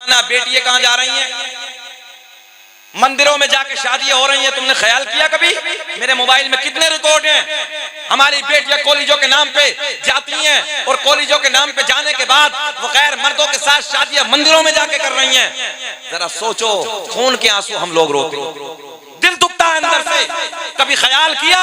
ना बेटियां कहां जा रही हैं? मंदिरों में जाके शादियां हो रही हैं। तुमने ख्याल किया कभी? मेरे मोबाइल में कितने रिकॉर्ड हैं। हमारी बेटियां कॉलेजों के नाम पे जाती हैं और कॉलेजों के नाम पे जाने के बाद वो गैर मर्दों के साथ शादियां मंदिरों में जाके कर रही हैं। जरा सोचो, खून के आंसू हम लोग रोते, दिल दुखता है अंदर से। कभी ख्याल किया,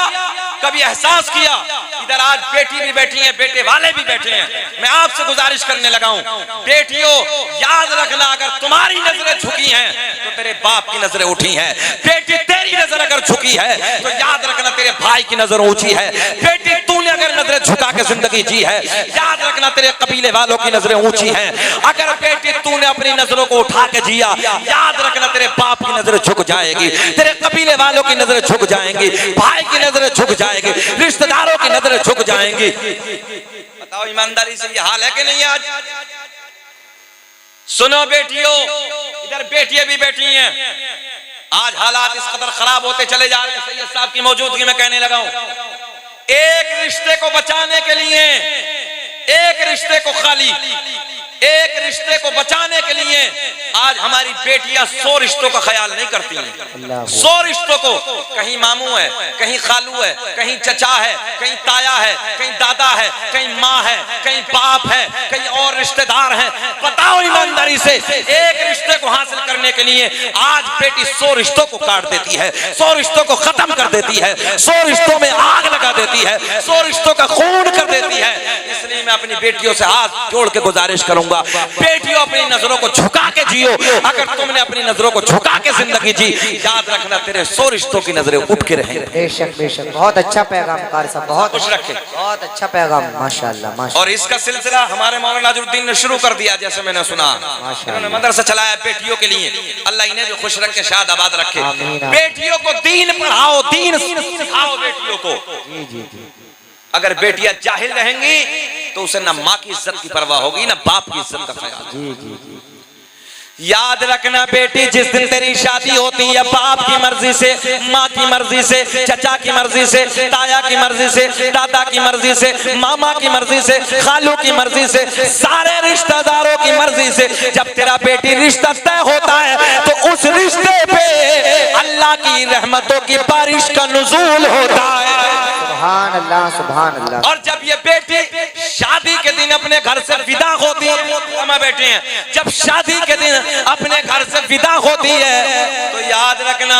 कभी एहसास किया? इधर आज बेटी भी बैठी हैं, बेटे वाले भी बैठे हैं। मैं आपसे गुजारिश करने लगा हूं, बेटियों याद रखना, अगर तुम्हारी नजरें झुकी हैं तो तेरे बाप की नजरें उठी हैं। बेटी तेरी नजर अगर झुकी है तो याद रखना तेरे भाई की नजर ऊंची है। बेटी तूने अगर नजरें झुका के जिंदगी जी है, याद रखना तेरे कबीले वालों की नजरें ऊंची हैं। अगर बेटी तूने अपनी नजरों को उठा के जिया, याद रखना तेरे बाप की नजरें झुक जाएगी, तेरे कबीले वालों की नजरें झुक जाएंगी, भाई की नजरें झुक जाएगी, रिश्तेदारों की नजरें झुक जाएंगी। बताओ ईमानदारी से ये हाल है कि नहीं? आज सुनो बेटियों, इधर बेटियां भी बैठी हैं। आज हालात इस कदर खराब होते चले जा रहे हैं। सैयद साहब की मौजूदगी में कहने लगा हूं, एक रिश्ते को बचाने के लिए, एक रिश्ते को खाली, एक रिश्ते को बचाने के लिए आज हमारी बेटियां 100 रिश्तों का ख्याल नहीं करती हैं। 100 रिश्तों को, कहीं मामू है, कहीं खालू है, कहीं चचा है, कहीं ताया है, कहीं दादा है, कहीं माँ है, कहीं बाप है, कहीं और रिश्तेदार हैं। बताओ ईमानदारी से, एक रिश्ते को हासिल करने के लिए आज बेटी 100 रिश्तों को काट देती है, 100 रिश्तों को खत्म कर देती है, 100 रिश्तों में आग लगा देती है, 100 रिश्तों का खून कर देती है। इसलिए मैं अपनी बेटियों से हाथ जोड़ के गुजारिश करूंगा, बेटियों अपनी नजरों को झुका के जियो। अगर तुमने अपनी नजरों को झुका के जिंदगी जी, याद रखना तेरे 100 रिश्तों की नजरें उठ के रहेंगे। बेशक बेशक, बहुत अच्छा पैगाम कारी साहब, बहुत खुश रखे, बहुत अच्छा पैगाम, माशाअल्लाह माशाअल्लाह। और इसका सिलसिला हमारे मौलाना नजरुद्दीन ने शुरू कर दिया, जैसे मैंने सुना। उन्होंने मदरसा चलाया बेटियों के लिए। अल्लाह इन्हें भी खुश रखे, शाद आबाद रखे। बेटियों को दीन पढ़ाओ, दीन सिखाओ बेटियों को। अगर बेटियां जाहिल रहेंगी तो उसे ना माँ की इज्जत की परवाह होगी, ना बाप की इज्जत का ख्याल। याद रखना बेटी, जिस दिन तेरी शादी होती है बाप की मर्जी से, माँ की मर्जी से, चचा की मर्जी से, ताया की मर्जी से, दादा की मर्जी से, मामा की मर्जी से, खालू की मर्जी से, सारे रिश्तेदारों की मर्जी से जब तेरा बेटी रिश्ता तय होता है तो उस रिश्ते पे अल्लाह की रहमतों की बारिश का नुज़ूल होता है। सुभान अल्लाह, सुभान अल्लाह। और जब ये बेटी शादी के दिन अपने घर से विदा होती है, बैठे हैं, जब शादी के दिन अपने घर से विदा होती है तो याद रखना,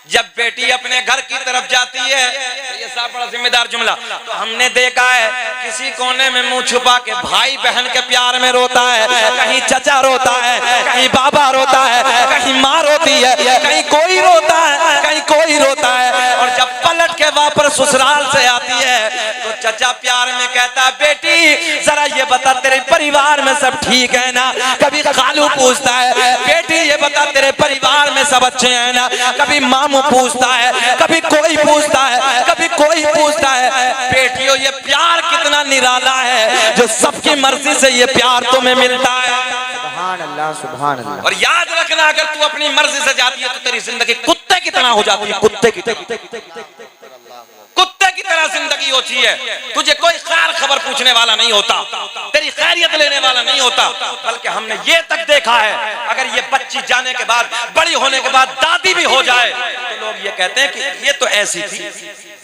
जब बेटी अपने घर की तरफ जाती है, तो ये साहब बड़ा जिम्मेदार जुमला, तो हमने देखा है किसी कोने में मुंह छुपा के भाई बहन के प्यार में रोता है, कहीं चचा रोता है, कहीं बाबा रोता है, कहीं माँ रोती है, कहीं कोई रोता है, कहीं कोई रोता है। और जब पलट के वापस ससुराल से आती है तो चचा प्यार में कहता है, बेटी जरा ये बता तेरे परिवार में सब ठीक है ना? कभी खालू पूछता है, बेटी ये बता तेरे परिवार में सब अच्छे हैं ना? कभी मामू पूछता है, कभी कोई पूछता है, कभी कोई पूछता है। बेटियों ये प्यार कितना निराला है जो सबकी मर्जी से ये प्यार तुम्हें मिलता है। सुभान अल्लाह, सुभान अल्लाह। और याद रखना, अगर तू अपनी मर्जी से जाती है तो तेरी जिंदगी कुत्ते की तरह हो जाती है, कुत्ते की तरह, कुत्ते की तरह जिंदगी होती है। तुझे कोई खैर खबर पूछने वाला नहीं होता, तेरी खैरियत लेने वाला नहीं होता। बल्कि हमने ये तक देखा है, अगर ये बच्ची जाने के बाद, बड़ी होने के बाद दादी भी हो जाए तो लोग ये कहते हैं कि ये तो ऐसी थी।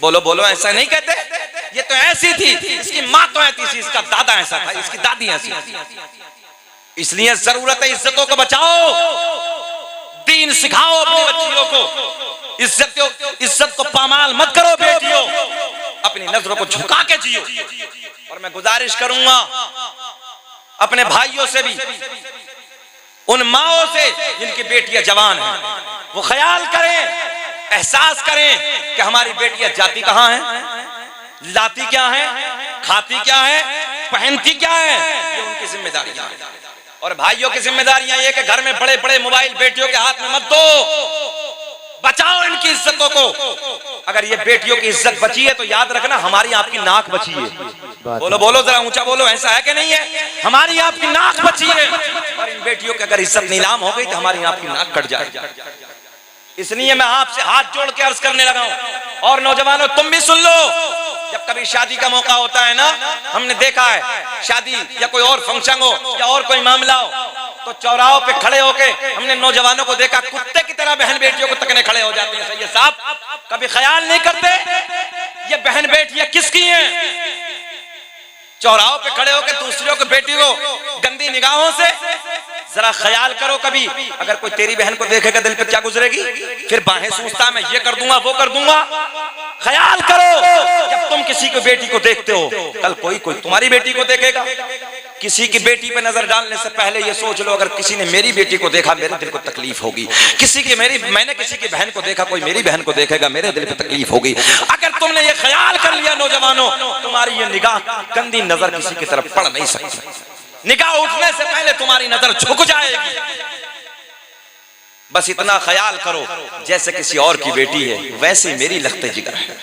बोलो बोलो, ऐसा नहीं कहते? ये तो ऐसी थी, इसकी माँ तो ऐसी थी, इसका दादा ऐसा था, इसकी दादी ऐसी थी। इसलिए जरूरत है इज्जतों को बचाओ, दीन सिखाओ अपनी बच्चियों को, इज्जत को पामाल मत करो बेटियों, अपनी नजरों को झुका के जियो। और मैं गुजारिश करूंगा अपने भाइयों से भी, उन माओ से जिनकी बेटियां जवान हैं, वो ख्याल करें, एहसास करें कि हमारी बेटियां जाती कहां हैं, लाती क्या है, खाती क्या है, पहनती क्या है, ये उनकी जिम्मेदारियां हैं। और भाइयों की जिम्मेदारियां ये कि घर में बड़े बड़े मोबाइल बेटियों के हाथ में मत दो, बचाओ इनकी इज्जतों को। अगर ये बेटियों की इज्जत बची है तो याद रखना हमारी आपकी नाक बची है। बोलो बोलो, जरा ऊंचा बोलो, ऐसा है कि नहीं है? हमारी आपकी नाक बची है। और इन बेटियों की अगर इज्जत नीलाम हो गई तो हमारी आपकी नाक कट जाएगी। इसलिए मैं आपसे हाथ जोड़ के अर्ज करने लगा हूं। और नौजवानों तुम भी सुन लो, जब कभी शादी का मौका होता है ना, हमने देखा है शादी या कोई और फंक्शन हो या और कोई मामला हो, तो चौराहों पे खड़े होके हमने नौजवानों को देखा कुत्ते की तरह बहन बेटियों को तकने खड़े हो जाते हैं। सैयद साहब कभी ख्याल नहीं करते ये बहन बेटियां किसकी हैं? चौराहों पे खड़े होकर दूसरों की बेटी को गंदी निगाहों से, जरा ख्याल करो कभी अगर कोई तेरी बहन को देखेगा दिल पे क्या गुजरेगी? फिर बाहें सूझता मैं ये कर दूंगा वो कर दूंगा। ख्याल करो जब तुम किसी की बेटी को देखते हो, कल कोई तुम्हारी बेटी को देखेगा। किसी की बेटी पे नजर डालने से पहले ये सोच लो अगर किसी ने मेरी बेटी को देखा मेरे दिल को तकलीफ होगी। मैंने किसी की बहन को देखा, कोई मेरी बहन को देखेगा मेरे दिल पे तकलीफ होगी। अगर तुमने ये ख्याल कर लिया नौजवानों, तुम्हारी ये निगाह गंदी नजर किसी की तरफ पड़ नहीं सकती। निगाह उठने से पहले तुम्हारी नजर झुक जाएगी। बस इतना ख्याल करो, जैसे किसी और की बेटी है वैसे मेरी लखते जिगर है,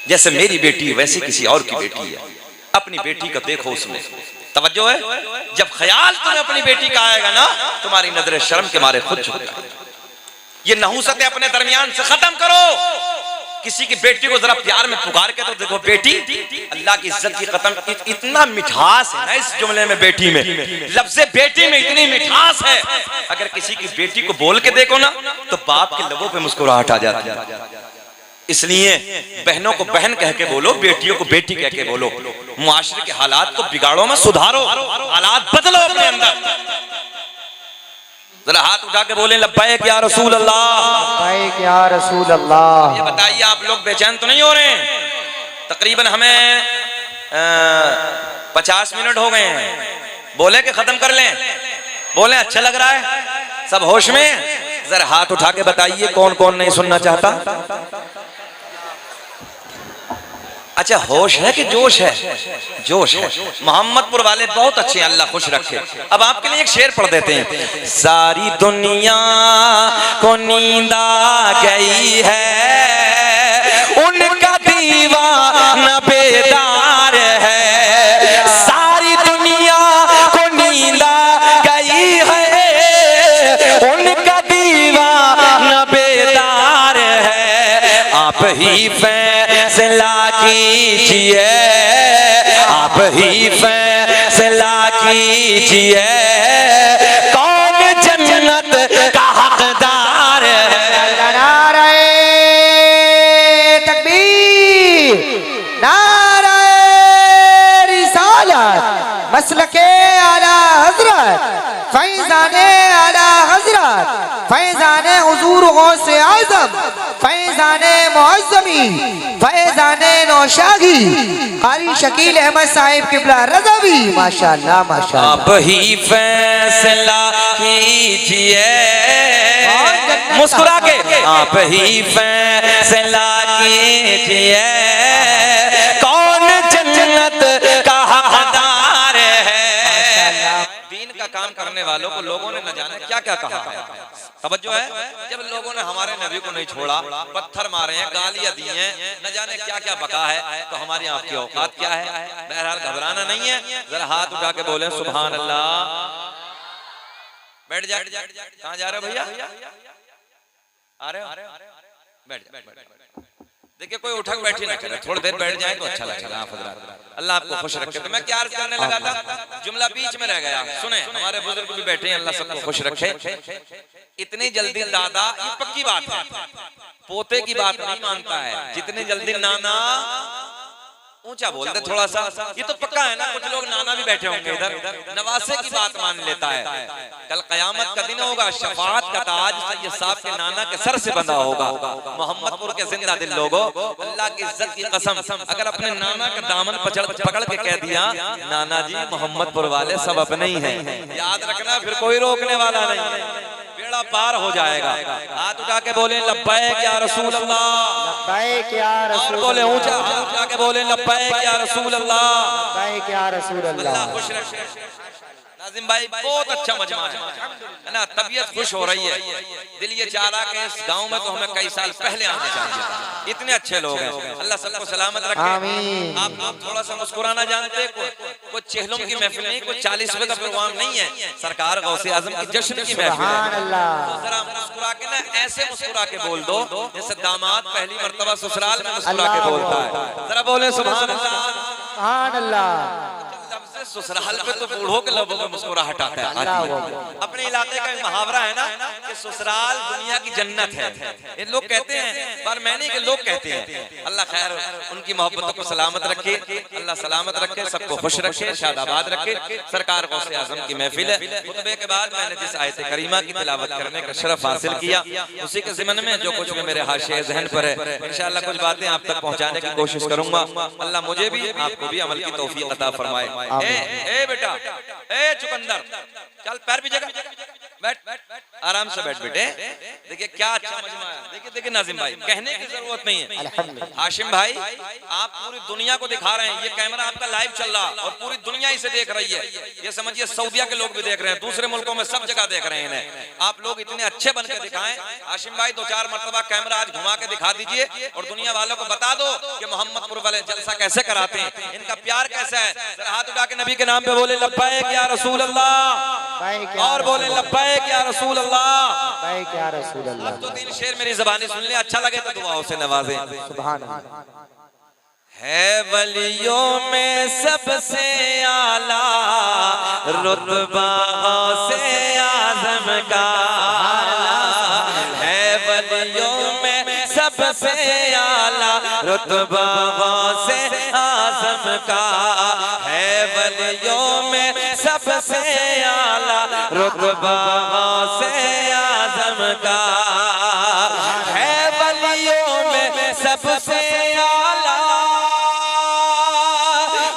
जैसे मेरी बेटी है वैसे किसी और की बेटी है। अपनी बेटी को देखो, उसमें तवज्जो है। जब ख्याल तुम्हें अपनी बेटी का आएगा ना, तुम्हारी नजरें शर्म के मारे खुद झुक जाएगी। ये नहुसतें अपने दरमियान से खत्म करो। किसी की बेटी को जरा प्यार में पुकार के तो देखो बेटी, अल्लाह की इज्जत की कसम इतना मिठास है ना इस जुमले में, बेटी में, लफ्ज़े बेटी में इतनी मिठास है। अगर किसी की बेटी को बोल के देखो ना तो बाप के लबों पे मुस्कुराहट आ जाती है। इसलिए बहनों को बहन कह के बोलो, बेटियों को बेटी कह के बोलो। मुआशरे के हालात को बिगाड़ो मत, सुधारो, हालात बदलो अपने अंदर। जरा हाथ उठा के बोले लब्बैक या रसूल अल्लाह, लब्बैक या रसूल अल्लाह। ये बताइए आप लोग बेचैन तो नहीं हो रहे हैं? तकरीबन हमें 50 मिनट हो गए हैं। बोले कि खत्म कर लें? बोले अच्छा लग रहा है? सब होश में? जरा हाथ उठा के बताइए कौन कौन नहीं सुनना चाहता। अच्छा होश है कि जोश है? जोश है। मोहम्मदपुर वाले बहुत अच्छे हैं, अल्लाह खुश रखे। अब आपके लिए एक शेर पढ़ देते हैं। सारी दुनिया को नींद आ गई है, उनका दीवाना बेदार है। सारी दुनिया को नींद आ गई है, उनका दीवाना बेदार है। आप ही फैसला कीजिए, आप ही फैसला कीजिए, कौन जन्नत का हकदार है। नारे तकबीर, नारे रिसालत, मसलके आला हजरत, फैज़ाने आला हजरत, फैज़ाने हुजूर गौसे आज़म, फैज़ाने मुअज़्ज़मी, फैज़ाने नौशागी, कारी शकील अहमद साहिब किबला रज़वी। माशाअल्लाह माशाअल्लाह। आप ही फैसला कीजिए, मुस्कुरा के आप ही फैसला कीजिए, कौन जन्नत का हकदार है। दीन का काम करने वालों को लोगों ने न जाने क्या क्या कहा है। तवज्जो है। जब लोगों ने हमारे नबी को नहीं छोड़ा, पत्थर मारे हैं, गालियां दी हैं, न जाने क्या क्या बका है, तो हमारी आपकी औकात क्या है? बहरहाल घबराना नहीं है। जरा हाथ उठा के बोले सुभान अल्लाह। बैठ जा। कहाँ जा रहे हो भैया? आ रहे हो? बैठ जा। देखिए कोई उठक बैठी ना करे, थोड़ी देर बैठ जाए तो अच्छा लगेगा। अल्लाह आपको खुश रखे। तो मैं क्या अर्ज करने लगा था, जुमला बीच में रह गया। सुने, हमारे बुजुर्ग भी बैठे हैं, अल्लाह सबको खुश रखे। इतनी जल्दी दादा, ये पक्की बात है, पोते की बात नहीं मानता है। जितनी जल्दी नाना, ऊंचा बोल दे थोड़ा सा, ये तो पक्का है ना। कुछ लोग नाना भी बैठे होंगे इधर, नवासे की बात मान लेता है। कल कयामत का दिन होगा, शफाअत का ताज सैयद साहब के नाना के सर से बंधा होगा। मोहम्मदपुर के जिंदा दिल लोगों, अल्लाह की इज्जत की कसम, अगर अपने नाना का दामन पकड़ के कह दिया नाना जी मोहम्मदपुर वाले सब अपने ही हैं, याद रखना फिर कोई रोकने वाला नहीं है, बेड़ा पार हो जाएगा। हाथ उठा के बोले लब्बैक या रसूल अल्लाह, लब्बैक या रसूल अल्लाह। बोले ऊंचा उठा के बोले लब्बैक या रसूल अल्लाह, लब्बैक या रसूल अल्लाह। खुश रखे। नाजिम भाई बहुत अच्छा मजमा है ना, तबीयत खुश हो रही है, दिल ये चाह रहा कि इस गांव में तो हमें कई साल पहले आना चाहिए था, इतने अच्छे लोग हैं। अल्लाह सबको सलामत रखे। आप लोग थोड़ा सा मुस्कुराना जानते, कोई चेहलों की महफिल नहीं, कोई 40 रुपए का प्रोग्राम नहीं है, सरकार गौसे आजम की जश्न की महफिल है। तो जरा मुस्कुरा के ना ऐसे मुस्कुरा के बोल दो जैसे दामाद पहली मर्तबा ससुराल में मुस्कुरा के बोलता है। जरा बोले सुभान अल्लाह। ससुराल पे तो बूढ़ों के लोगों को मुस्कुराहट आता है। अपने इलाके का एक मुहावरा है ना कि ससुराल दुनिया की जन्नत है, ये लोग कहते हैं पर मैं नहीं कि लोग कहते हैं। अल्लाह खैर उनकी मोहब्बतों को सलामत रखे, अल्लाह सलामत रखे, सबको खुश रखे, शादाबाद रखे। सरकार गौसे आजम की महफिल है। खुतबे के बाद मैंने जिस आयत करीमा की तिलावत करने का शरफ हासिल किया, उसी के ज़िमन में जो कुछ भी मेरे हाशिए ज़हन पर है इंशाअल्लाह कुछ बातें आप तक पहुंचाने की कोशिश करूंगा। अल्लाह मुझे भी आपको भी अमल की तौफीक अता फरमाए। ए बेटा, ए चुकंदर, चल पैर भी जगह बैठ, आराम से बैठ बेटे। देखिए क्या अच्छा मजमा है। देखिए देखिए नाजिम भाई, कहने की जरूरत नहीं है। हाशिम भाई आप पूरी दुनिया को दिखा रहे हैं, ये कैमरा आपका लाइव चल रहा और पूरी दुनिया इसे देख रही है। ये समझिए सऊदिया के लोग भी देख रहे हैं, दूसरे मुल्कों में सब जगह देख रहे हैं। आप लोग इतने अच्छे बन के दिखाएं। हाशिम भाई 2-4 मरतबा कैमरा आज घुमा के दिखा दीजिए और दुनिया वालों को बता दो कि मोहम्मदपुर वाले जलसा कैसे कराते हैं, इनका प्यार कैसा है। जरा हाथ उठा के नबी के नाम पे बोले लब्बैक या रसूल अल्लाह, और बोले लब्बैक या रसूल अल्लाह। क्या रसूल अल्लाह। अब तो 3 शेर मेरी ज़बानी सुन ले, अच्छा लगे तो दुआओं से नवाजे। सुभान अल्लाह। है वलियों में सबसे आला रुतबा से आज़म का, है वलियों में सबसे आला रुतबा से आज़म का, है वलियों में सबसे आला रुतबा से आज़म का, है वलियों में सबसे आला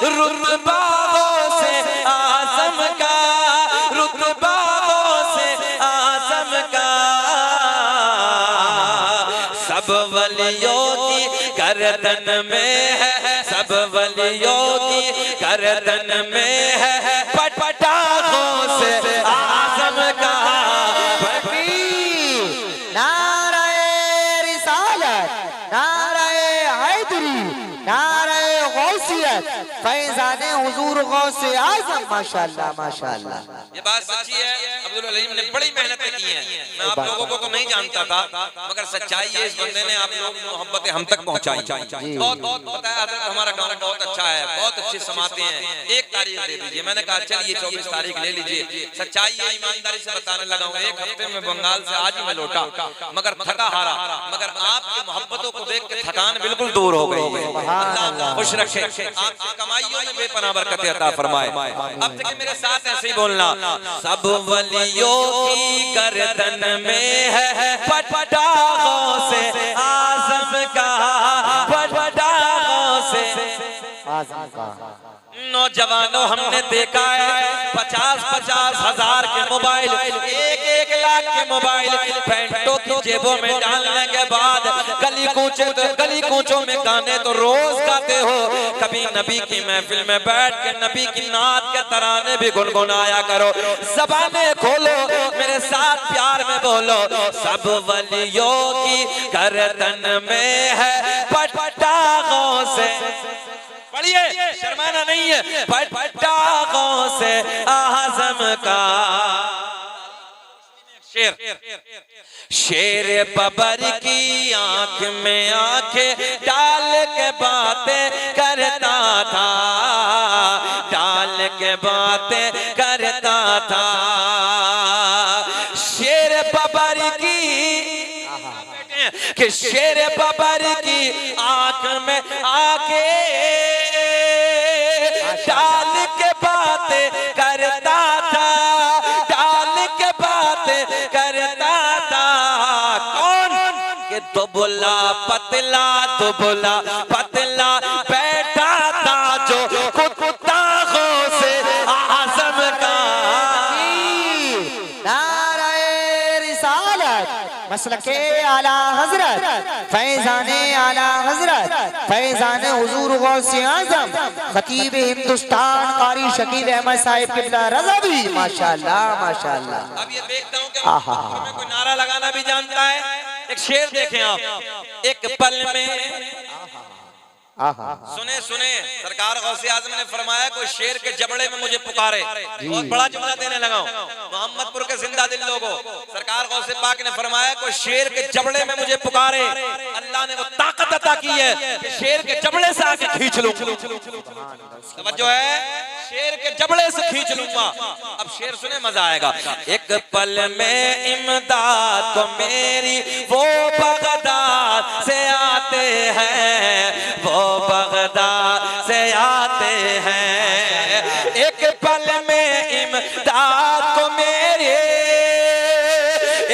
रुतबा से आज़म का, रुतबा से आज़म का। सब वलियों की गर्दन में है, सब वलियों की गर्दन में है पटाखों से आज़म का। नाराए रिसालत, नाराए हैदरी, नाराए गौसियत, फैज़ाने हुजूर गौसे आज़म। माशाअल्लाह माशाअल्लाह। ये बात सच्ची है, अब्दुल अलीम ने बड़ी मेहनतें की हैं। मैं आप लोगों को तो नहीं जानता था, मगर सच्चाई है इस बंदे ने आप लोग मोहब्बतें हम तक पहुंचाई। बहुत बहुत पता है हज़रत हमारा गांव बहुत अच्छा है, बहुत अच्छी समाते हैं। एक तारीख दे दीजिए, मैंने कहा चलिए 24 तारीख ले लीजिए। सच्चाई है, ईमानदारी से बताने लगा हूँ। 1 हफ्ते में बंगाल से आज ही मैं लौटा, मगर थका हारा, मगर आपकी मोहब्बतों को देख के थकान बिल्कुल दूर हो गई है। अल्लाह खुश रखे, आपकी कमाइयों में बेपनाह बरकतें अता फरमाए। अब देखिए मेरे साथ ऐसे ही बोलना, सब वलियों की गर्दन में है पटाखों से आज़म का, पटाखों से आज़म का। नौजवानों हमने देखा है 50-50 हजार के मोबाइल, 1-1 लाख के मोबाइल पैंटों की जेबों में डालने के बाद गली कूचों में गाने तो रोज गाते हो। कभी नबी की महफिल में बैठ के नबी की नात के तराने भी गुनगुनाया करो। ज़बानें खोलो, मेरे साथ प्यार में बोलो, सब वलियों की गर्दन में है पटाखों से, पढ़िए शर्माना नहीं है, पटाखों से आज़म का। शेर, शेर बबर की आंख में आंखें डाल के बातें करता था, डाल के बातें करता था। शेर बबर की कि शेर बबर की आंख में आंखें डाल के बातें करता था, डाल के बातें करता था। कौन के दुबला पतला, दुबला पतला बैठा था जो कुत्ताओं से आज़म का। नाराए रिसालत, मसलके आला हजरत फैजाने आला हजरत फैजाने हुजूर गौसे आजम खतीब हिंदुस्तान कारी शकील अहमद साहिब किबला रज़वी माशाअल्लाह माशाअल्लाह। अब ये देखता हूँ कि मैं कोई नारा लगाना भी जानता है। एक शेर देखें आप, एक पल में सुने सुने सरकार गौसे आजम ने फरमाया कोई शेर के जबड़े में मुझे पुकारे। बहुत बड़ा जुमला देने लगा हूं मोहम्मदपुर के जिंदा दिल लोगों। सरकार गौसे पाक ने फरमाया कोई शेर के जबड़े में मुझे पुकारे, अल्लाह ने वो ताकत अता की है कि शेर के जबड़े से आके खींच लूं। समझो है, शेर के जबड़े से खींच लूंगा। अब शेर सुने मजा आएगा। एक पल में इमदाद तो मेरी वो बगदाद से आते हैं, वो बगदाद से आते हैं। एक पल में इमदाद तो मेरी,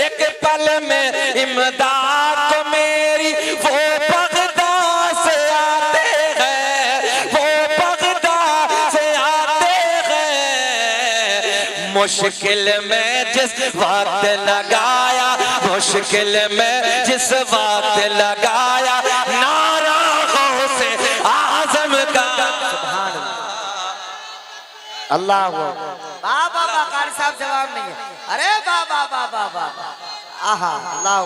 एक पल में इमदाद तो मेरी वो बगदाद से आते हैं, वो बगदाद से आते हैं। मुश्किल में जिस वक्त लगाया, मुश्किल में जिस वक्त लगाया नारा गौसे आजम का। अल्लाह बाबा कारी साहब जवाब नहीं है। अरे बाबा बाबा बाबा आहा अल्लाह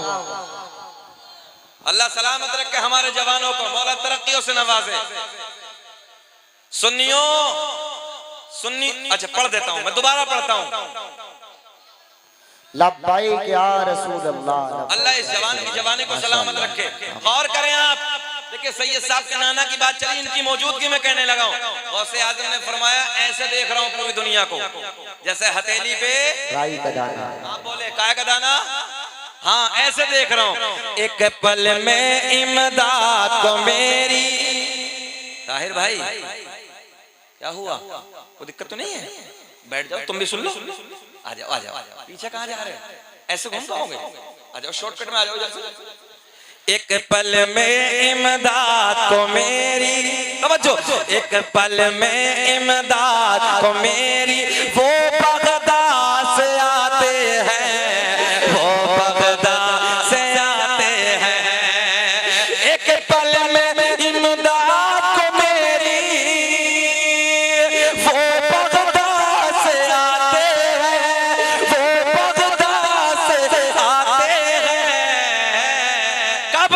अल्लाह सलामत रखे हमारे जवानों को, मौला तरक्कियों से नवाजे। सुन्नियों सुन्नी, अच्छा पढ़ देता हूं, मैं दोबारा पढ़ता हूं। लब्बैक या रसूल अल्लाह। अल्लाह इस जवान की जवानी को सलामत रखे। गौर करें आप, देखिए सैयद साहब के नाना की बात चली, इनकी मौजूदगी में कहने लगा हूं। गौसे आजम ने फरमाया ऐसे देख रहा हूं पूरी दुनिया को जैसे हथेली पे राई का दाना। आप बोले काय का दाना, हाँ ऐसे देख रहा हूं। एक पल में इमदाद तो मेरी। ताहिर भाई क्या हुआ, कोई दिक्कत तो नहीं है? बैठ जाओ, तुम भी सुन लो। आ जाओ आ जाओ, पीछे कहाँ जा रहे हो, ऐसे घूम पाओगे? आ जाओ शॉर्टकट में आ जाओ जल्दी। एक पल में इमदाद को मेरी, समझो, एक पल में इमदाद को मेरी वो बगदाद से आते हैं, वो बगदाद से आते हैं। एक पल में इमदाद को मेरी वो बगदाद से आते हैं, वो बगदाद से आते हैं। कब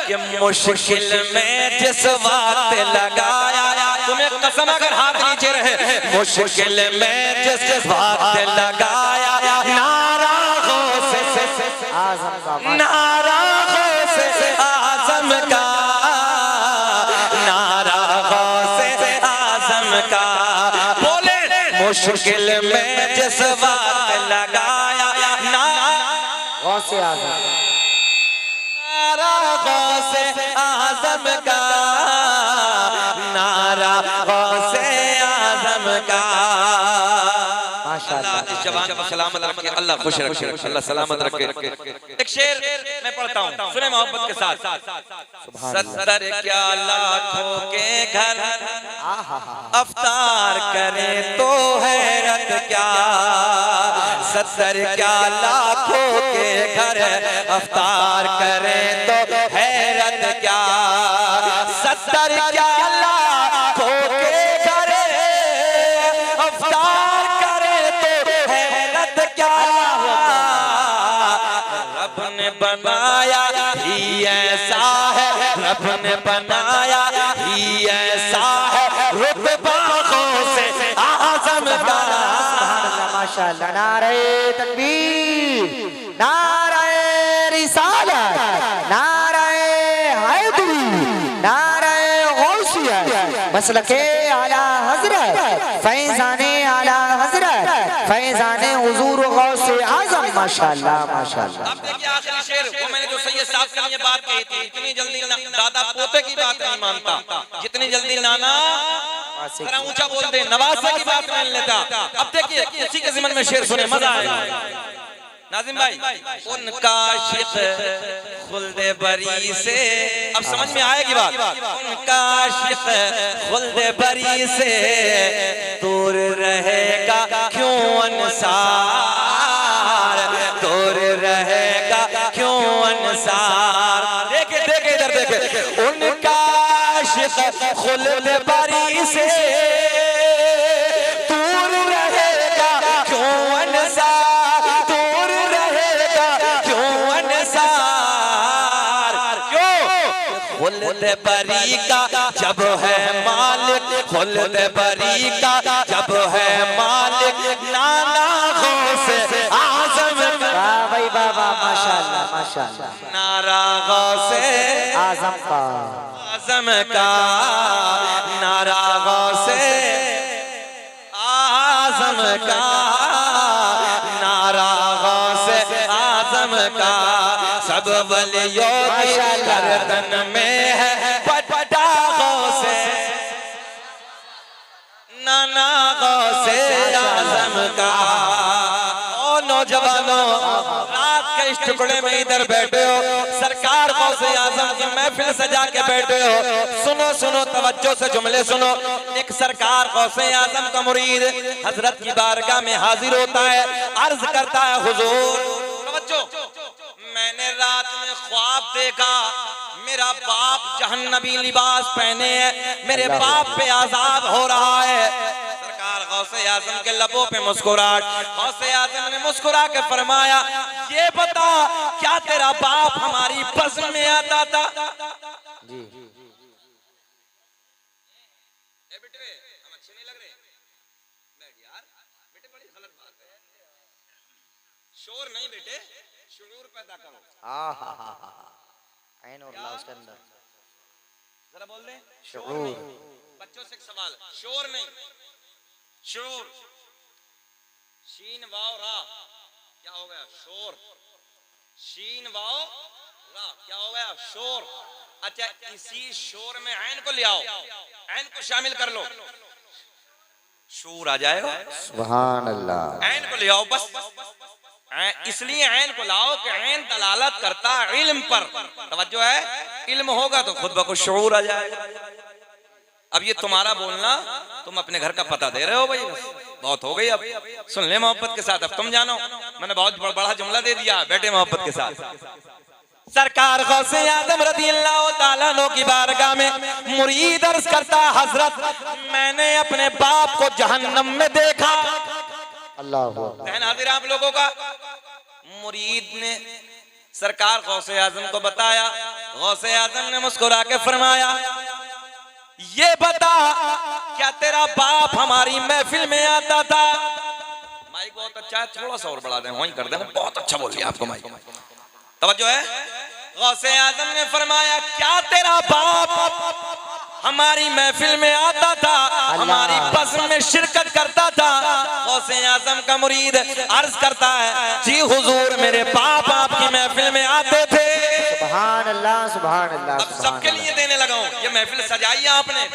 कि मुश्किल में जिस वक्त लगाया, तुम्हें कसम अगर हाथ नीचे रहे, मुश्किल में जिस वक्त लगाया नारा गौसे आजम का, नारा गौसे आजम का, नारा गौसे आजम का। बोले मुश्किल में जिस वक्त लगाया गौसे आजम, नारा गौसे आजम का, नारा गौसे आजम का। अल्लाह इस जवान को सलामत रखे, अल्लाह खुश रखे, अल्लाह सलामत रखे। एक शेर मैं पढ़ता हूँ, सुने मोहब्बत के साथ। सत्तर क्या लाखों के घर अफ्तार करें तो हैरत क्या, सत्तर क्या लाखों के घर अफ्तार करें तो हैरत क्या, सत्तर क्या लाखों के घर अफ्तार करें तो हैरत क्या। रब ने बनाया ही ऐसा है, रब ने बनाया ही ऐसा है, रुतबा गौसे आजम का। माशाअल्लाह। नारे तकबीर, नारे रिसालत, नारे हैदरी, नारे गौसियत, मसलके आला हजरत फैजाने आला हजरत फैजाने हुजूर गौसे आजम माशाअल्लाह माशाअल्लाह। अब देखिए आखिरी शेर, वो मैंने जो सैयद साहब के लिए बात कही थी, इतनी जल्दी दादा पोते की बात नहीं मानता, जितनी जल्दी नाना जरा ऊंचा बोल दे नवासा की बात मान लेता। अब देखिए इसी के ज़िमन में शेर सुने, मजा आएगा। नाजिम भाई, उनका शिक खुल्दे बरी से, अब समझ में आएगी बात, उनका शिक खुल्दे बरी से दूर रहेगा क्यों अंसार, दूर रहेगा आशिक खुल्द बरी से दूर रहेगा क्यों अनसार, दूर रहेगा क्यों अनसार। क्यों? खुल्द बरी का जब है मालिक, खुल्द बरी का जब है मालिक, नाना गौसे आजम वाह भाई बाबा, माशाअल्लाह माशाअल्लाह। नारा गौसे आजम का, आजम का, नारा गौसे आजम का, नारा गौसे आजम का। सब वलियों की गर्दन में है पटा गौसे, नाना गौसे आजम का। ओ नौजवानों, रात के इस टुकड़े में इधर बैठे हो, सरकार गौसे आजम की महफिल सजा के बैठे हो। सुनो सुनो, तवज्जो से जुमले सुनो। एक सरकार गौसे आजम का मुरीद हजरत की बारगाह में हाजिर होता है, अर्ज करता है हुजूर, तवज्जो, मैंने रात में ख्वाब देखा, मेरा बाप जहन्नमी लिबास पहने है, मेरे बाप पे आजाब हो रहा है। सरकार गौसे आजम के लबों पे मुस्कुराहट, गौसे आजम ने मुस्कुरा के फरमाया, ये बता क्या तेरा बाप हमारी बज़्म में आता था? जी ए बेटे, हम अच्छे नहीं लग रहे, बैठ यार, बेटे बड़ी गलत बात है, शोर नहीं बेटे, शुरूर पैदा करो। ऐन और ला उसके अंदर जरा बोल दे, शुऊर। बच्चों से एक सवाल, शोर नहीं, शूर, शीन वाव रा, क्या हो गया? शोर। शीन वाव रा, क्या हो गया? शोर। अच्छा, इसी शोर में ऐन को ले आओ, ऐन को शामिल कर लो, शूर आ जाएगा। सुभान अल्लाह। ऐन को ले आओ बस, इसलिए ऐन को लाओ कि ऐन दलालत करता इल्म पर। तवज्जो है, इल्म होगा तो खुद ब खुद शऊर आ जाएगा। अब ये तुम्हारा बोलना, तुम अपने घर का पता दे रहे हो भाई, बहुत हो गई, अब सुन ले मोहब्बत के साथ। अब तुम जानो, मैंने बहुत बड़ा जुमला दे दिया, बैठे मोहब्बत के साथ। सरकार गौसे आजम रज़ियल्लाहु ताला अन्हु की बारगाह में मुरीद अर्ज करता, हजरत मैंने अपने बाप को जहन्नम में देखा। अल्लाह ध्यान हाजिर आप लोगों का। मुरीद ने सरकार गौसे आजम को बताया, गौसे आजम ने मुस्कुरा के फरमाया, ये बता क्या तेरा बाप हमारी महफिल में आता था? माइक बहुत अच्छा है, थोड़ा सा और बढ़ा दें, वहीं कर देना, बहुत अच्छा बोल दिया आपको माइक। तवज्जो है। गौसे आजम ने फरमाया, क्या तेरा बाप हमारी महफिल में आता था, हमारी बज़्म में शिरकत करता था? गौसे आजम का मुरीद अर्ज करता है, जी हुजूर, मेरे बाप आपकी महफिल में आते थे। सुभान अल्लाह सुभान अल्लाह। अब सबके लिए देने लगा हूं, ये महफिल सजाई है आपने,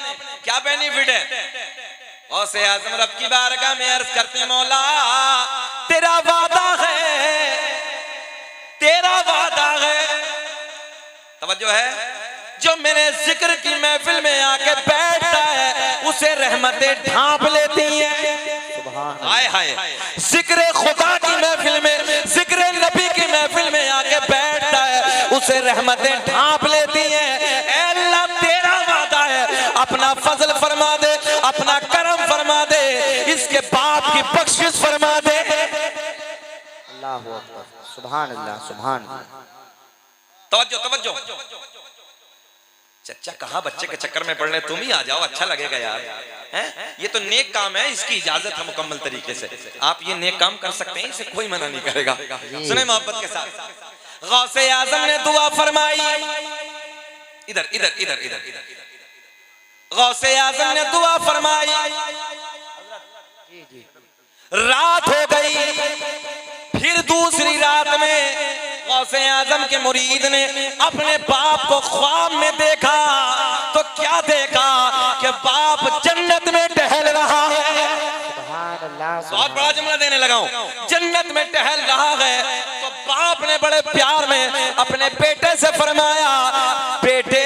क्या बेनिफिट है? गौसे आजम रब की बारगाह में अर्ज करते, मौला तेरा वादा है, तेरा वादा है, तवज्जो है, जो मेरे जिक्र की महफिल में आके बैठता है उसे रहमतें ढांप लेती हैं। हाय हाय, जिक्र खुदा की महफिल में, जिक्र नबी की महफिल में आके बैठता है उसे रहमतें ढांप लेती हैं। ऐ अल्लाह तेरा वादा है, अपना फजल फरमा दे, अपना करम फरमा दे, इसके बाप की बख्शिश फरमा दे। अल्लाह अकबर, सुभान अल्लाह सुभान अल्लाह। तवज्जो तवज्जो। चचा कहाँ बच्चे के चक्कर में पड़ने, तुम ही आ जाओ, अच्छा लगेगा यार, हैं? ये तो नेक काम है, इसकी इजाजत है मुकम्मल तरीके से, आप ये नेक काम कर सकते हैं, इसे कोई मना नहीं करेगा। सुने मोहब्बत के साथ, गौसे आजम ने दुआ फरमाई, इधर इधर इधर इधर इधर, गौसे आजम ने दुआ फरमाई, रात हो गई, फिर दूसरी रात में गौसे आजम के मुरीद ने अपने बाप को ख्वाब में देखा, तो क्या देखा कि बाप जन्नत में टहल रहा है। बहुत बड़ा जुमला देने लगा हूं, जन्नत में टहल रहा है। तो बाप ने बड़े प्यार में अपने बेटे से फरमाया, बेटे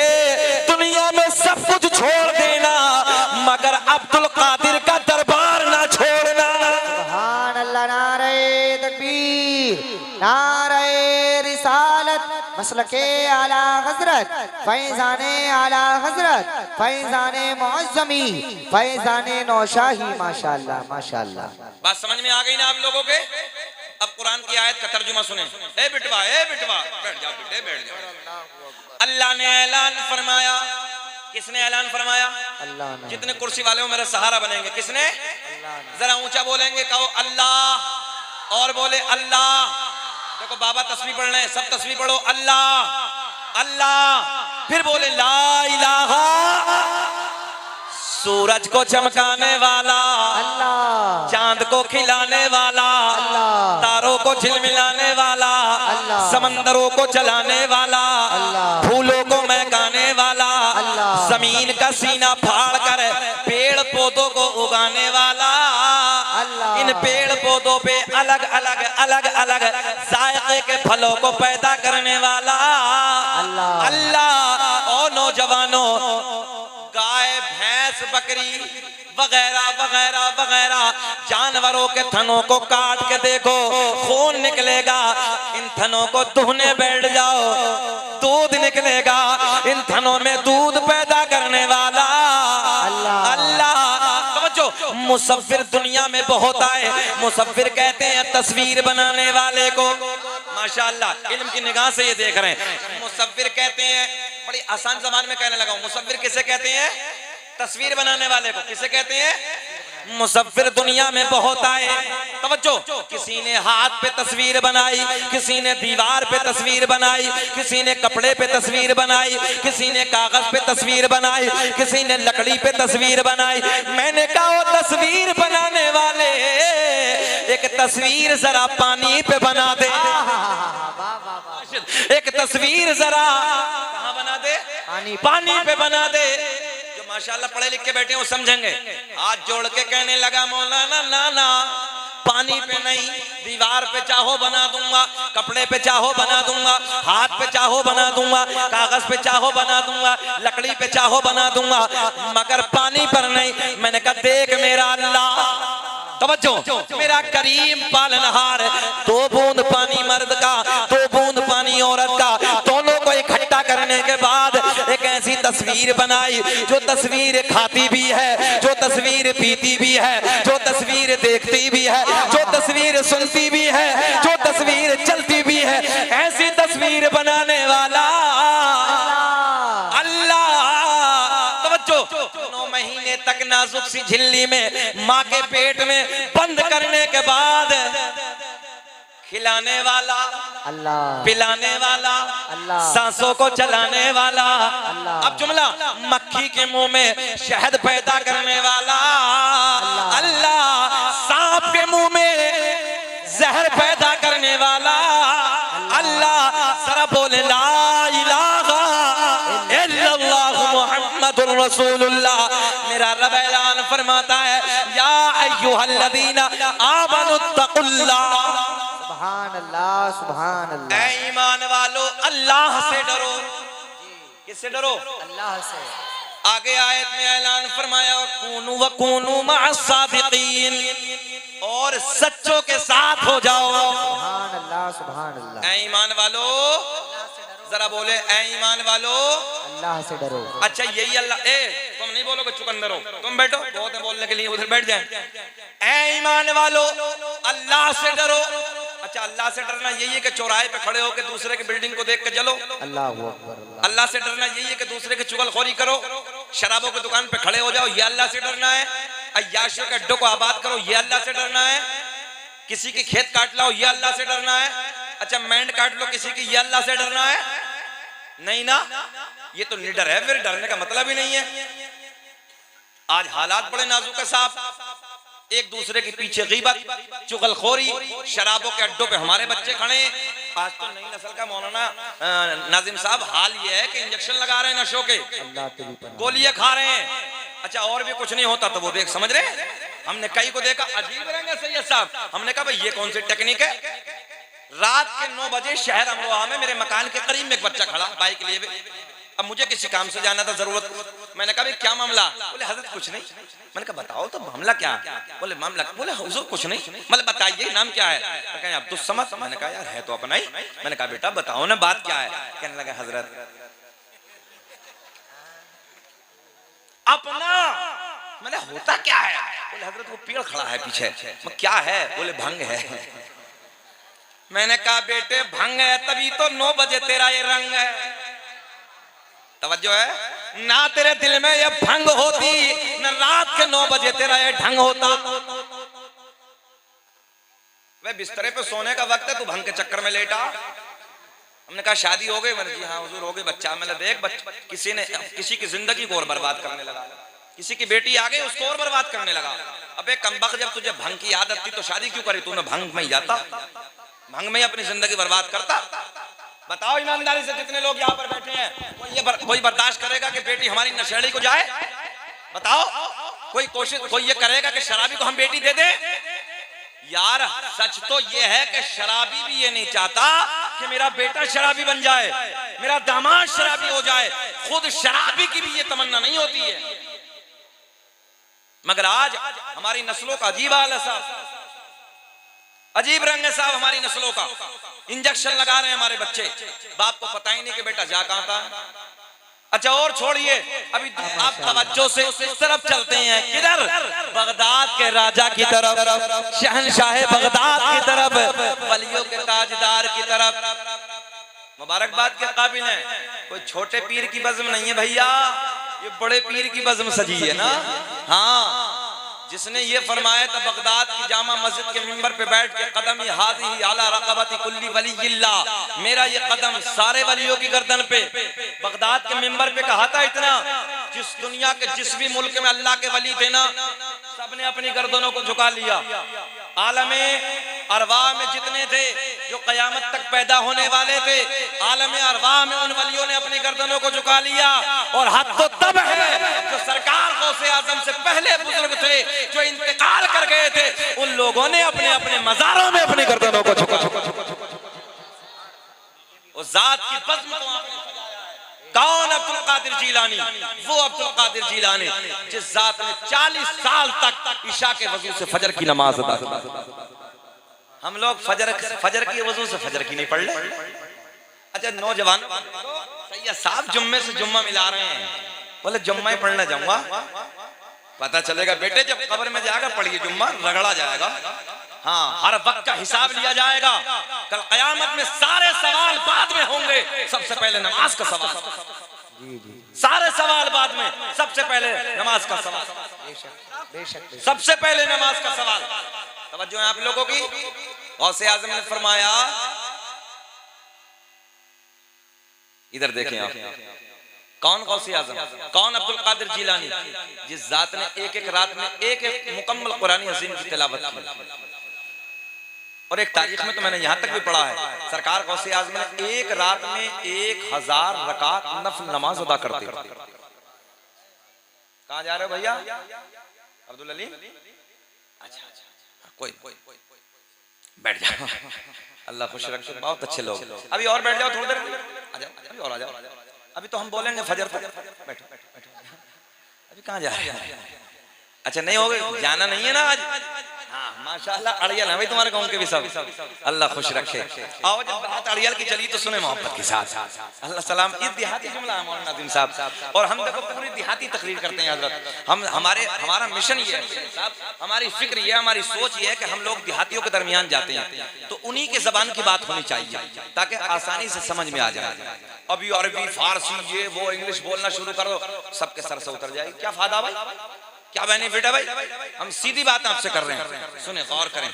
दुनिया में सब कुछ छोड़ देना मगर अब्दुल कादिर का दरबार ना छोड़ना। सुभान अल्लाह, नारे तकबीर, नारे रिसालत, मसलके आला हजरत फैजाने आला हजरत फैजाने मुअज़्ज़मी फैजाने नौशाही माशाअल्लाह माशाअल्लाह। बात समझ में आ गई ना आप लोगों के? अब कुरान की आयत का तर्जुमा सुने। ए बिटवा बैठ जाओ बेटे बैठ जाओ। अल्लाह ने ऐलान फरमाया। किसने ऐलान फरमाया? अल्लाह ने। जितने कुर्सी वाले हो मेरा सहारा बनेंगे। किसने? जरा ऊंचा बोलेंगे, कहो अल्लाह, और बोले अल्लाह। देखो बाबा तस्बीह पढ़ रहे हैं, सब तस्बीह पढ़ो। अल्लाह अल्लाह, फिर बोले ला इलाहा। सूरज को चमकाने वाला अल्लाह, चांद को खिलाने वाला अल्लाह, तारों को झिलमिलाने वाला अल्लाह, समंदरों को चलाने वाला अल्लाह, फूलों को महकाने वाला अल्लाह, जमीन का सीना फाड़ कर पेड़ पौधों को उगाने वाला अल्लाह, इन पेड़ पौधों पे अलग अलग जायके के फलों को पैदा करने वाला अल्लाह, अल्लाह। और नौजवानों, गाय भैंस बकरी वगैरह वगैरह वगैरह जानवरों के थनों को काट के देखो, खून निकलेगा। इन थनों को दुहने बैठ जाओ, दूध निकलेगा। इन थनों में दूध पैदा करने वाला अल्लाह, अल्लाह। समझो, मुसव्विर दुनिया में बहुत आए। मुसव्विर कहते हैं तस्वीर बनाने वाले को। माशाअल्लाह, इल्म की निगाह से ये देख रहे हैं। मुसव्विर कहते हैं, बड़ी आसान ज़बान में कहने लगा हूं, मुसव्विर किसे कहते हैं? तस्वीर बनाने वाले को। किसे कहते हैं? मुसव्विर दुनिया में बहुत आए। तवज्जो, किसी ने हाथ पे तस्वीर बनाई, किसी ने दीवार पे तस्वीर बनाई, किसी ने कपड़े पे तस्वीर बनाई, किसी ने कागज पे तस्वीर बनाई, किसी ने लकड़ी पे तस्वीर बनाई। मैंने कहा वो तस्वीर बनाने वाले एक तस्वीर जरा पानी पे बना दे। एक तस्वीर जरा कहाँ बना दे? पानी पे बना दे। माशाल्लाह पढ़े लिख के बैठे हो, समझेंगे। हाथ जोड़ के कहने लगा, मौलाना ना पानी पे नहीं, दीवार पे चाहो बना दूंगा, कपड़े पे चाहो बना दूंगा, हाथ पे चाहो बना दूंगा, कागज पे चाहो बना दूंगा, लकड़ी पे चाहो बना दूंगा, मगर पानी पर नहीं। मैंने कहा देख मेरा अल्लाह, तवज्जो, मेरा करीम पालनहार, 2 बूंद पानी मर्द का, 2 बूंद पानी औरत का, दोनों को इकट्ठा करने के बाद एक ऐसी तस्वीर बनाई जो तस्वीर खाती भी है, जो तस्वीर पीती भी है, जो तस्वीर देखती भी है, जो तस्वीर सुनती भी है, जो तस्वीर चलती भी है। ऐसी तस्वीर बनाने वाला अल्लाह। तवज्जो, 9 महीने तक नाजुक सी झिल्ली में माँ के पेट में बंद करने के बाद खिलाने वाला अल्लाह, पिलाने वाला अल्लाह, सांसों को चलाने वाला अल्लाह। अब जुमला, मक्खी के मुंह में शहद पैदा करने वाला अल्लाह, सांप के मुंह में जहर पैदा करने वाला अल्लाह। जरा बोले ला इलाहा इल्लल्लाह मुहम्मदुर रसूलुल्लाह। मेरा रब ऐलान फरमाता है, या अय्युहल्लज़ीना आमनुत्तकुल्लाह। सुभान अल्लाह, सुभान अल्लाह। ऐ ईमान वालो, अल्लाह से डरो। किससे डरो? अल्लाह से। आगे आयत में ऐलान फरमाया, वकूनू मअस्सादिकीन, और सच्चों के साथ हो जाओ। सुभान अल्लाह, सुभान अल्लाह। ऐ ईमान वालो, जरा बोले ऐ ईमान वालो, अल्लाह से डरो। अच्छा यही अल्लाह, तुम नहीं बोलोगे चुकंदर हो, तुम बैठो, बहुत है बोलने के लिए, उधर बैठ जाए। ऐ ईमान वालो, अल्लाह से डरो। अच्छा, अल्लाह से डरना यही है कि चौराहे पे खड़े होकर दूसरे की बिल्डिंग को देख के जलो? अल्लाह अकबर। अल्लाह से डरना यही है कि दूसरे की चुगलखोरी करो, शराबों की दुकान पे खड़े हो जाओ, ये अल्लाह से डरना है? अय्याशियों के अड्डों को आबाद करो, ये अल्लाह से डरना है? किसी की खेत काट लाओ, ये अल्लाह से डरना है? अच्छा, मेंढ काट लो किसी की, ये अल्लाह से डरना है? नहीं ना, ये तो निडर है, फिर डरने का मतलब ही नहीं है। आज हालात बड़े नाजुक है साहब, एक दूसरे के पीछे गीबत, चुगलखोरी, शराबों के अड्डों पे हमारे बच्चे खड़े। आज तो नई नस्ल का मौलाना नाजिम साहब हाल ये है कि इंजेक्शन लगा रहे हैं नशों के, गोलियां खा रहे हैं। अच्छा, और भी कुछ नहीं होता तो वो देख, समझ रहे? हमने कई को देखा अजीब रहेंगे सैयद साहब, हमने कहा भाई ये कौन सी टेक्निक है? रात के 9 बजे शहर अमरोहा में मेरे मकान के करीब में एक बच्चा खड़ा बाइक लिए। अब मुझे किसी काम से जाना था, जरूरत मैंने कहा क्या मामला? बोले हजरत कुछ नहीं। मैंने कहा बताओ तो मामला क्या है? बोले मामला, बोले हुजूर कुछ नहीं, मतलब बताइए नाम क्या है? कहा अब्दुल समद। मैंने कहा यार है तो अपना ही। मैंने कहा बेटा बताओ ना बात क्या है? कहने लगा हजरत अपना। मैंने होता क्या है? बोले हजरत वो पेड़ खड़ा है पीछे। क्या है? बोले भंग है। मैंने कहा बेटे भंग है तभी तो 9 बजे तेरा ये रंग है। तवज्जो है ना, तेरे दिल में ये भंग होती न रात के 9 बजे तेरा ये ढंग होता। वे बिस्तरे पे सोने का वक्त है, तू भंग के चक्कर में लेटा। हमने कहा शादी हो गई? मैंने जी हाँ हुजूर हो गई। बच्चा? मैंने देख किसी ने किसी की जिंदगी को और बर्बाद करने लगा, किसी की बेटी आ गई उसको और बर्बाद करने लगा। अबे कमबख्त, जब तुझे भंग की आदत थी तो शादी क्यों करी? तूने भंग में ही जाता, भंग में ही अपनी जिंदगी बर्बाद करता। बताओ ईमानदारी से जितने लोग यहाँ पर बैठे हैं, कोई बर्दाश्त करेगा कि बेटी हमारी नशेड़ी को जाए? बताओ कोई ये करेगा कि शराबी को हम बेटी दे दें? यार सच तो ये है कि शराबी भी ये नहीं चाहता कि मेरा बेटा शराबी बन जाए, मेरा दामाद शराबी हो जाए। खुद शराबी की भी ये तमन्ना नहीं होती है। मगर आज हमारी नस्लों का अजीब हाल है साहब, अजीब रंग है साहब हमारी नस्लों का। इंजेक्शन लगा रहे हैं हमारे बच्चे, बाप को पता ही नहीं कि बेटा जा कहां था। अच्छा और छोड़िए, अभी आप तवज्जो से उस तरफ चलते हैं, किधर? बगदाद के राजा की तरफ, शहंशाह बगदाद की तरफ, वलियों के ताजदार की तरफ। मुबारकबाद के काबिल है। कोई छोटे पीर की बज़्म नहीं है भैया, ये बड़े पीर की बज़्म सजी है ना। हाँ, जिसने ये फरमाया था बगदाद की जामा मस्जिद के मिंबर पे बैठ के, कदम हाज़िही अला रक़बती कुल्ली वलिय्यिल्लाह, मेरा ये कदम सारे वलियों की गर्दन पे। बगदाद के मिंबर पे कहा था इतना, जिस दुनिया के जिस भी मुल्क में अल्लाह के वली थे ना, सबने अपनी गर्दनों को झुका लिया। आलमे अरवाह में जितने थे जो कयामत तक पैदा होने वाले थे, आलमे अरवाह में उन वलियों ने अपनी गर्दनों को झुका लिया। और हद तो तब है जो सरकार गौसे आजम से पहले बुजुर्ग थे जो इंतकाल कर गए थे, उन लोगों ने अपने अपने मज़ारों में अपनी गर्दनों को झुका। उस जात की बज़्म को आपने सजाया है। कौन? अब्दुल कादिर जीलानी। वो अब्दुल कादिर जीलानी जिस जात ने 40 साल तक इशा के वजू से फजर की नमाज अदा की। हम लोग फजर की वजू से फजर की नहीं पढ़ ले। अच्छा नौजवान सैयद साहब जुम्मे से जुम्मा मिला रहे हैं, बोले जुम्मा ही पढ़ने जाऊंगा। पता चलेगा बेटे जब कब्र में जाएगा पढ़िए जुम्मा, रगड़ा जाएगा। हाँ, हर वक्त का हिसाब लिया जाएगा। कल कयामत में सारे सवाल बाद में होंगे, सबसे पहले नमाज का सवाल। सारे सवाल बाद में, सबसे पहले नमाज का सवाल। सबसे पहले नमाज का सवाल। तवज्जो है आप लोगों की। गौसे आज़म ने फरमाया, इधर देखें आप, कौन गौसे आज़म? कौन? अब्दुल कादिर जीलानी, जिस जात ने एक एक रात में एक एक मुकम्मल कुरानी अज़ीम की तिलावत की। और एक तारीख में तो मैंने यहां तक भी पढ़ा है, सरकार गौसे आज़म ने एक रात में 1000 रकात नफल नमाज अदा करते। कहां जा रहे हो भैया? अब्दुल अली? अच्छा, कोई बैठ जाओ, अल्लाह खुश रखे, बहुत अच्छे लोग। अभी और बैठ जाओ, थोड़ी देर आ जाओ, अभी और आ जाओ। अभी तो हम बोलेंगे फजर तक। बैठो, अभी कहाँ जा रहे हैं? अच्छा नहीं हो गए, जाना नहीं है ना आज? हाँ माशाल्लाह, अड़ियल है भाई तुम्हारे गांव के भी सब, अल्लाह खुश रखे। आओ जब बात अड़ियल की चली तो सुने मोहब्बत के साथ। अल्लाह सलाम। इस देहाती जुमला है मौलाना नाज़िम साहब, और हम देखो पूरी देहाती तकरीर करते हैं हजरत। हमारा मिशन ये है साहब, हमारी फिक्र ये, हमारी सोच ये है कि हम लोग देहातियों के दरमियान जाते हैं तो उन्हीं के जबान की बात होनी चाहिए ताकि आसानी से समझ में आ जाए। अभी अरबी फारसी ये वो इंग्लिश बोलना शुरू कर दो, सबके सर से उतर जाएगी। क्या फायदा भाई, क्या बेनिफिट है भाई? हम सीधी बात आपसे कर रहे हैं, सुने गौर करें।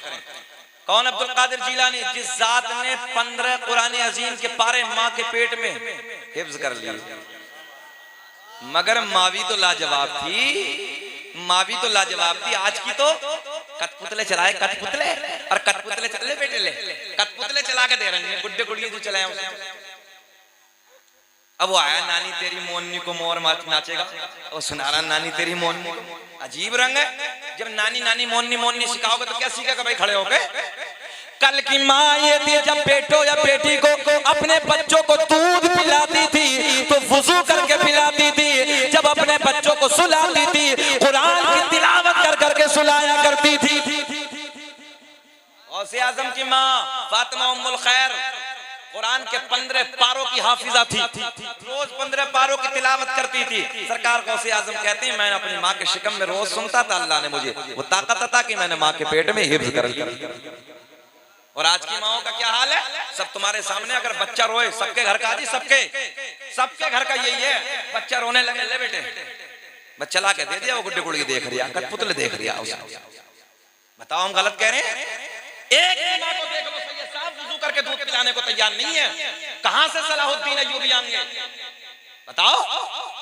कौन? अब्दुल कादिर जीलानी, जिस जात ने 15 कुरान अजीम के पारे माँ के पेट में हिफ्ज कर लिए। मगर मावी तो लाजवाब थी, मावी तो लाजवाब थी। आज की तो कठपुतले चलाए, कठपुतले, और कठपुतले चले बेटे ले, कठपुतले चला के दे रहे हैं, गुड्डे गुड़िए जो चलाए। अब वो आया नानी तेरी मोरनी को मोर नाचेगा, और सुना रहा नानी तेरी मोरनी। अजीब रंग है। जब नानी नानी मोरनी मोरनी सिखाओगे तो क्या सीखेगा भाई खड़े होके? कल की माँ ये थी जब बेटो या बेटी को अपने बच्चों को दूध पिलाती थी तो वुजू करके पिलाती थी। जब अपने गौसे आजम की माँ फातिमा उम्मुल खैर कुरान के 15 पारों की हाफिजा थी, रोज 15 पारों की तिलावत करती थी। सरकार गौसे आजम कहते हैं मैं अपनी माँ के शिकम में रोज सुनता था, अल्लाह ने मुझे वो ताकत अता कि मैंने माँ के पेट में हिफ्ज कर लिया। और आज की माओ का क्या हाल है, सब तुम्हारे सामने। अगर बच्चा रोए, सबके घर का, सबके घर का यही है, बच्चा रोने लगे, ले बेटे बच्चा ला के दे दिया, वो गुड्डी गुड़ी देख रही है, कठपुतले देख रही है। बताओ हम गलत कह रहे हैं? एक माँ को देख लो सैयद साहब वुजू करके दूध पिलाने को तैयार नहीं है, कहां से सलाहुद्दीन अय्यूबी आएंगे? बताओ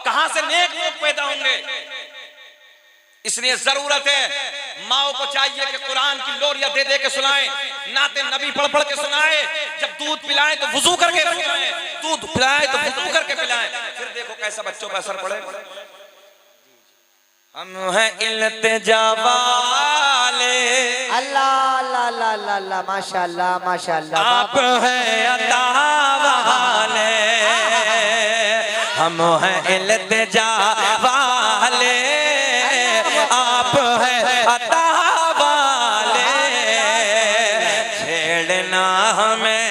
कहां से नेक लोग पैदा होंगे? इसलिए जरूरत है माओ को चाहिए कि कुरान की लोरियां दे दे के सुनाएं, नाते नबी पढ़ पढ़ के सुनाएं। जब दूध पिलाएं तो वुजू करके पिलाएं, दूध पिलाएं तो वुजू करके पिलाएं, फिर देखो कैसा बच्चों पर असर पड़े। हम हैं इल्तिजा वाले, अल्लाह अल्लाह अल्लाह अल्लाह अल्लाह, माशाअल्लाह माशाअल्लाह। आप हैं अता वाले, हम हैं इल्तिजा वाले, आप हैं अता वाले। छेड़ना हमें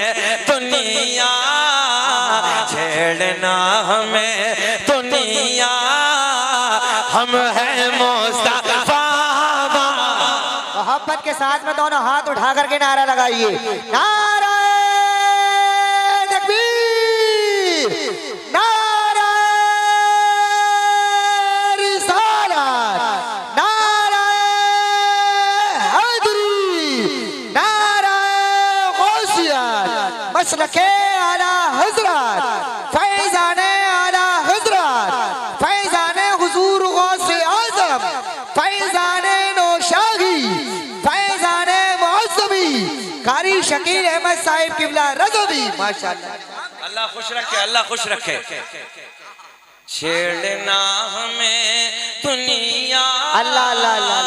दुनिया, छेड़ना हमें दुनिया, हम हैं मुस्तफा। मोहब्बत के साथ में दोनों हाथ उठा करके नारा लगाइए, नारा तकबीर, नारा रिसालत, नारा हैदरी, नारा गौसियत, मसलके आला हजरत, फैजाने आला हजरत, फैजाने हुजूर गौसे आजम, फैजाने नौशाही, फैजाने मुअज़्ज़मी, कारी शकील अहमद साहिब किबला रज़वी। माशाअल्लाह, अल्लाह खुश रखे, अल्लाह खुश रखे। छेड़ना हमें दुनिया, अल्लाह अल्लाह अल्लाह,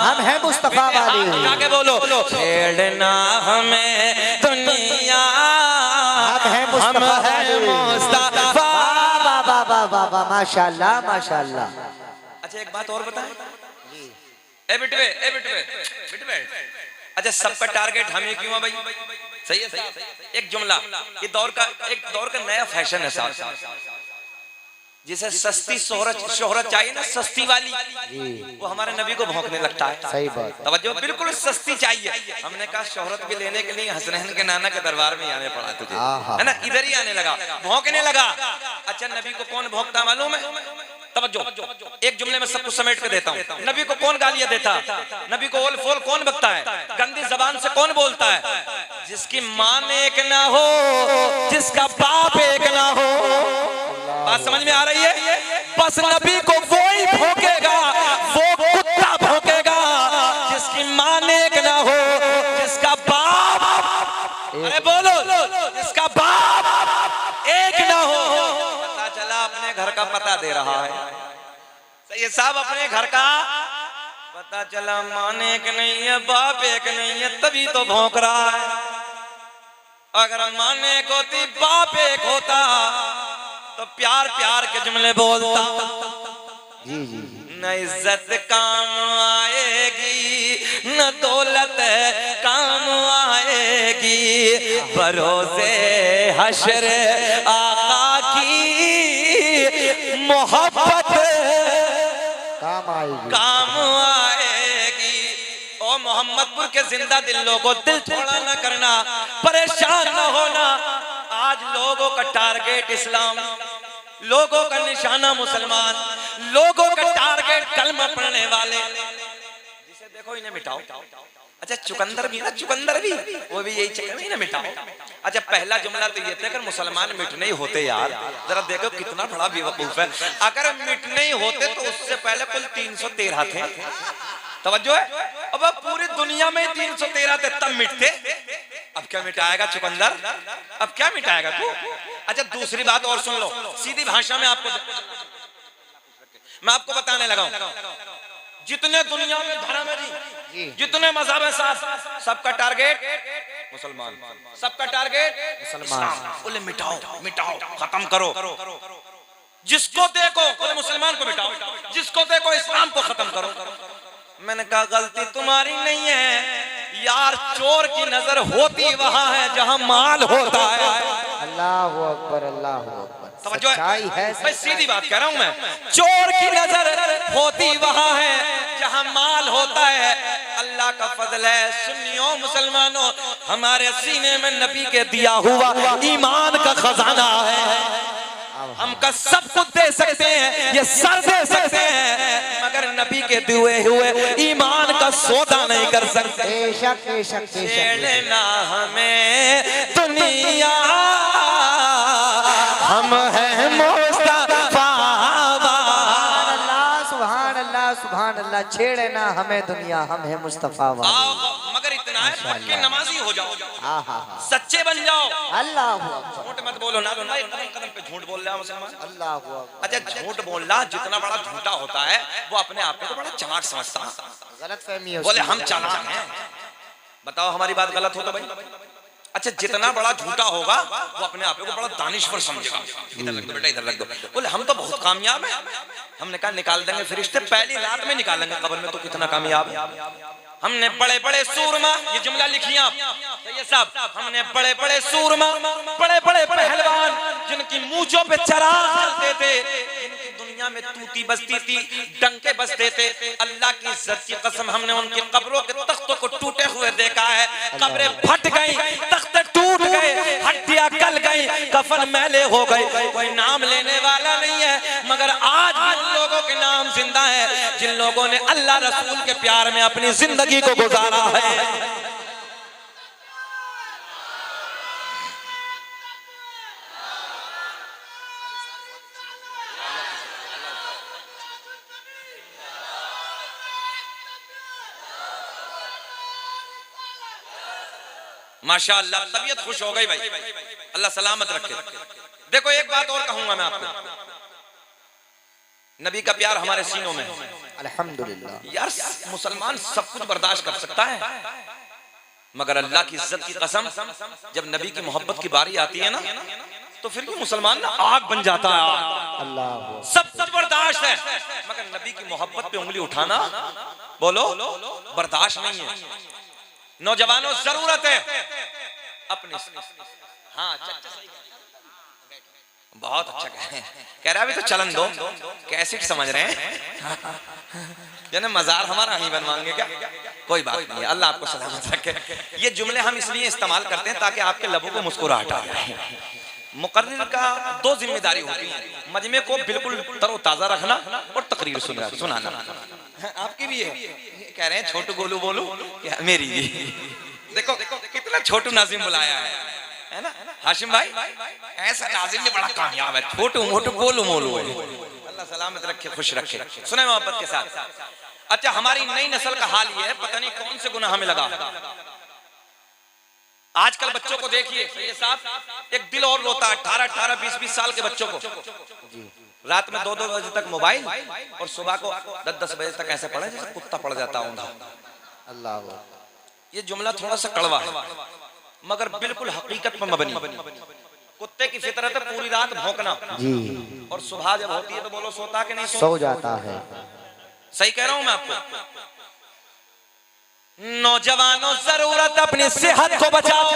हम हैं मुस्तफा वाले। आगे बोलो, छेड़ना हमें दुनिया, हम हैं मुस्तफा वाले। मुस्तफा। वाह वाह वाह वाह, माशाअल्लाह माशाअल्लाह। अच्छा एक बात और बताएं, ए बिटवे, ए बिटवे, बिटवे, अच्छा सबका टारगेट हमें क्यों है भाई? सही है, सही है। एक जुमला, ये दौर का नया फैशन है साहब, जिसे सस्ती शोहरत चाहिए ना, सस्ती वाली, वो हमारे नबी को भौंकने लगता है। सही बात, तवज्जो, बिल्कुल सस्ती चाहिए। हमने कहा शोहरत भी लेने के लिए हसनैन के नाना के दरबार में आने पड़ा तुझे, है ना, इधर ही आने लगा, भौंकने लगा। अच्छा नबी को कौन भौंकता मालूम है? तवज्जो, एक जुमले में सब कुछ समेट के देता हूँ। नबी को कौन गालियां देता? नबी को ओल फोल कौन बकता है? गंदी जबान से कौन बोलता है? जिसकी मां एक ना हो, जिसका बाप एक ना हो। बात समझ में आ रही है? बस नबी को वो ही भौंकेगा, वो कुत्ता भौंकेगा जिसकी मां एक ना हो, जिसका बाप, अरे बोलो, जिसका बाप एक ना हो। पता चला अपने घर का पता दे रहा है, सही है साहब, अपने घर का पता चला मां एक नहीं है, बाप एक नहीं है, तभी तो भौंक रहा है। अगर मां एक होती, बाप एक होता, तो प्यार प्यार के जुमले बोलता। जी जी, न इज्जत काम आएगी, न दौलत काम आएगी, भरोसे हश्र आका की मोहब्बत काम आएगी। ओ मोहम्मदपुर के जिंदा दिल लोगों, दिल थोड़ा ना करना, परेशान ना होना। आज लोगों का टारगेट इस्लाम, लोगों का निशाना मुसलमान, लोगों का टारगेट कलमा पढ़ने वाले, जिसे देखो इन्हें मिटाओ। अच्छा चुकंदर भी ना, चुकंदर भी वो भी यही चक्कर में, इन्हें मिटाओ। अच्छा पहला जुमला तो ये था, अगर मुसलमान मिटने ही होते यार, जरा देखो कितना बड़ा बेवकूफ है, अगर मिटने ही होते तो उससे पहले कुल 313 थे। तवज्जो है, अब पूरी दुनिया में 313 थे, तब मिटते। अब क्या मिटाएगा चुकंदर, अब क्या मिटाएगा तू? अच्छा दूसरी बात और सुन लो, सीधी भाषा में मैं आपको बताने लगा हूं। जितने दुनिया में धर्म है जी, जितने मजहब है साहब, सबका टारगेट मुसलमान, सबका टारगेट मुसलमान। बोले मिटाओ मिटाओ, खत्म करो। जिसको देखो बोले मुसलमान को मिटाओ, जिसको देखो इस्लाम को खत्म करो। मैंने कहा गलती तुम्हारी नहीं है, यार चोर की नजर होती वहां है जहां माल होता है। अल्लाह अकबर, अल्लाह अकबर। समझो सच्चाई है, मैं सीधी बात कह रहा हूं मैं। चोर की नजर होती वहां है जहां माल होता है। अल्लाह का फजल है सुन्नियों मुसलमानों, हमारे सीने में नबी के दिया हुआ ईमान का खजाना है। हम का सब कुछ दे सकते हैं, ये सर दे सकते हैं, मगर नबी के दिए हुए ईमान का सौदा नहीं कर सकते। बेशक बेशक बेशक। छेड़ना हमें दुनिया, हम हैं मुस्तफा। सुभान अल्लाह सुभान अल्लाह। छेड़े ना हमें दुनिया, हम हैं मुस्तफा वाले। मगर इतना है पक्के नमाजी हो जाओ, सच्चे बन जाओ। अल्लाह झूठ मत बोलो ना, कदम कदम पे झूठ बोल रहा है मुसलमान। अल्लाह। अच्छा झूठ बोलना जितना बड़ा झूठा होता है वो अपने आप में तो बड़ा चालाक समझता है। गलत फहमी है। बोले हम चालाक हैं, बताओ हमारी बात गलत हो तो भाई। अच्छा जितना बड़ा झूठा होगा वो अपने आप को बड़ा दानिश्वर समझेगा। इधर रख दो बेटा, इधर रख दो। बोले हम तो बहुत कामयाब हैं। हमने कहा निकाल देंगे फरिश्ते, पहली रात में निकालेंगे कब्र में, तो कितना कामयाब है। हमने बड़े बड़े सूरमा, ये जुमला लिखिए आप ये सब, हमने बड़े बड़े सूरमा, बड़े बड़े पहलवान जिनकी मूंछों पे चराग चलते थे, जिनकी दुनिया में तूती बजती थी, डंके बजते थे, अल्लाह की इज्जत की कसम हमने उनकी कब्रों के तख्तों को टूटे हुए देखा है। कब्रें फट गई, तख्ते टूट गए, हड्डियां गल गई, कफन मैले हो गए, कोई नाम लेने वाला नहीं है। मगर आज भी उन लोगों के नाम जिंदा है जिन लोगों ने अल्लाह रसूल के प्यार में अपनी जिंदगी को गुजारा है। माशाअल्लाह तबीयत खुश हो गई भाई, अल्लाह सलामत रखे। देखो एक बात और कहूंगा मैं आपको, नबी का प्यार हमारे सीनों में है अल्हम्दुलिल्लाह। यार मुसलमान सब कुछ बर्दाश्त कर सकता है, मगर अल्लाह की इज्जत की कसम जब नबी की मोहब्बत की बारी आती है ना, तो फिर ये मुसलमान ना आग बन जाता है। अल्लाह सब कुछ बर्दाश्त है, मगर नबी की मोहब्बत पे उंगली उठाना बोलो बर्दाश्त नहीं है। नौजवानों जरूरत है अपने, हाँ बहुत अच्छा कह रहा, अभी तो चलन दो, कैसे समझ रहे हैं मजार हमारा नहीं बनवाएंगे क्या? कोई बात नहीं, अल्लाह आपको सलामत रखे। ये जुमले हम इसलिए इस्तेमाल करते हैं ताकि आपके लबों को मुस्कुराहट आ जाए। मुकर्रिर का दो जिम्मेदारी होती है, मजमे को बिल्कुल तरोताजा रखना और तकरीर सुनाना। आपकी भी है, कह रहे हैं छोटू गोलू बोलू, मेरी भी। देखो कितना छोटू नाजिम बुलाया है ना हाशिम भाई, ऐसा नाजिम भी बड़ा कामयाब है, छोटू मोटू गोलू मोलू है। अल्लाह सलामत रखे, खुश रखे, सुने मोहब्बत के साथ। अच्छा हमारी नई नस्ल का हाल ये है, पता नहीं कौन से गुनाह में लगा। आजकल बच्चों को देखिए ये साहब, एक दिल और रोता है 18-18, 20-20 साल के बच्चों को रात में 2-2 बजे तक मोबाइल और सुबह को 10-10 बजे तक ऐसे पढ़े जैसे कुत्ता पड़ जाता है। अल्लाह, ये जुमला थोड़ा सा कड़वा है मगर बिल्कुल हकीकत पर मबनी। कुत्ते की फितरत है पूरी रात भौंकना जी, और सुबह जब होती है तो बोलो सोता कि नहीं सो जाता है। सही कह रहा हूं मैं आपको। नौजवानों जरूरत अपनी सेहत को बचाओ।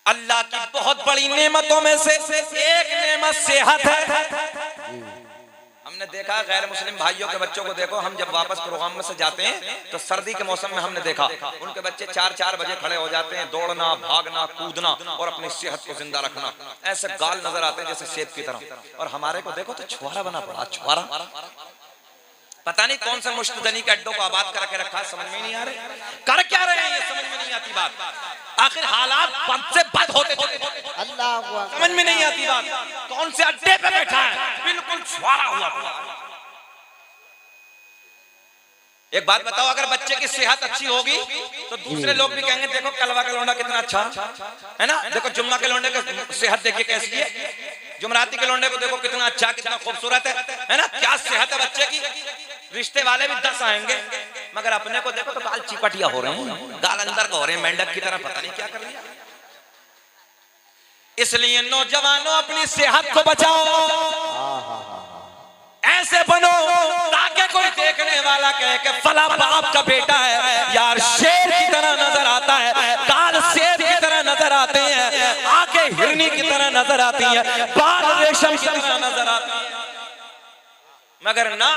अल्लाह की बहुत बड़ी नेमतों में से एक नेमत सेहत है। हमने देखा गैर मुस्लिम भाइयों के बच्चों को देखो, हम जब वापस प्रोग्राम में से जाते हैं तो सर्दी के मौसम में हमने देखा उनके बच्चे 4-4 बजे खड़े हो जाते हैं, दौड़ना भागना कूदना और अपनी सेहत को जिंदा रखना। ऐसे गाल नजर आते हैं जैसे सेब की तरह। और हमारे को देखो तो छुआरा बना पड़ा, छुआरा। पता नहीं कौन सा मुश्तदनी के अड्डों को आबाद करके रखा है, समझ में नहीं आ रहे कर क्या रहे हैं, ये समझ में नहीं आती बात। आखिर हालात बद से बद होते अल्लाह, समझ में नहीं आती बात। कौन से अड्डे पे बैठा है, बिल्कुल छुआरा हुआ। एक बात बताओ, अगर बच्चे की सेहत अच्छी होगी तो दूसरे लोग भी कहेंगे देखो कलवा का लौंडा कितना अच्छा है ना, देखो जुम्मा के लौंडे की सेहत देखिए कैसी है, जुमराती के लौंडे को देखो कितना अच्छा कितना खूबसूरत है ना, क्या सेहत है बच्चे की। रिश्ते वाले भी 10 आएंगे मगर अपने को देखो तो गाल चिपटिया हो रहे हैं, गाल अंदर का हो रहे हैं, मेंढक की तरह, पता नहीं क्या कर लिया। इसलिए नौजवानों अपनी सेहत को बचाओ। ऐसे बनो ताकि कोई देखने वाला कहे कि फला बाप का बेटा है, यार शेर की तरह नजर आता है, गाल शेर की तरह नजर आते हैं, आंखें हिरनी की तरह नजर आती है, बाल रेशम की तरह नजर आते हैं, मगर ना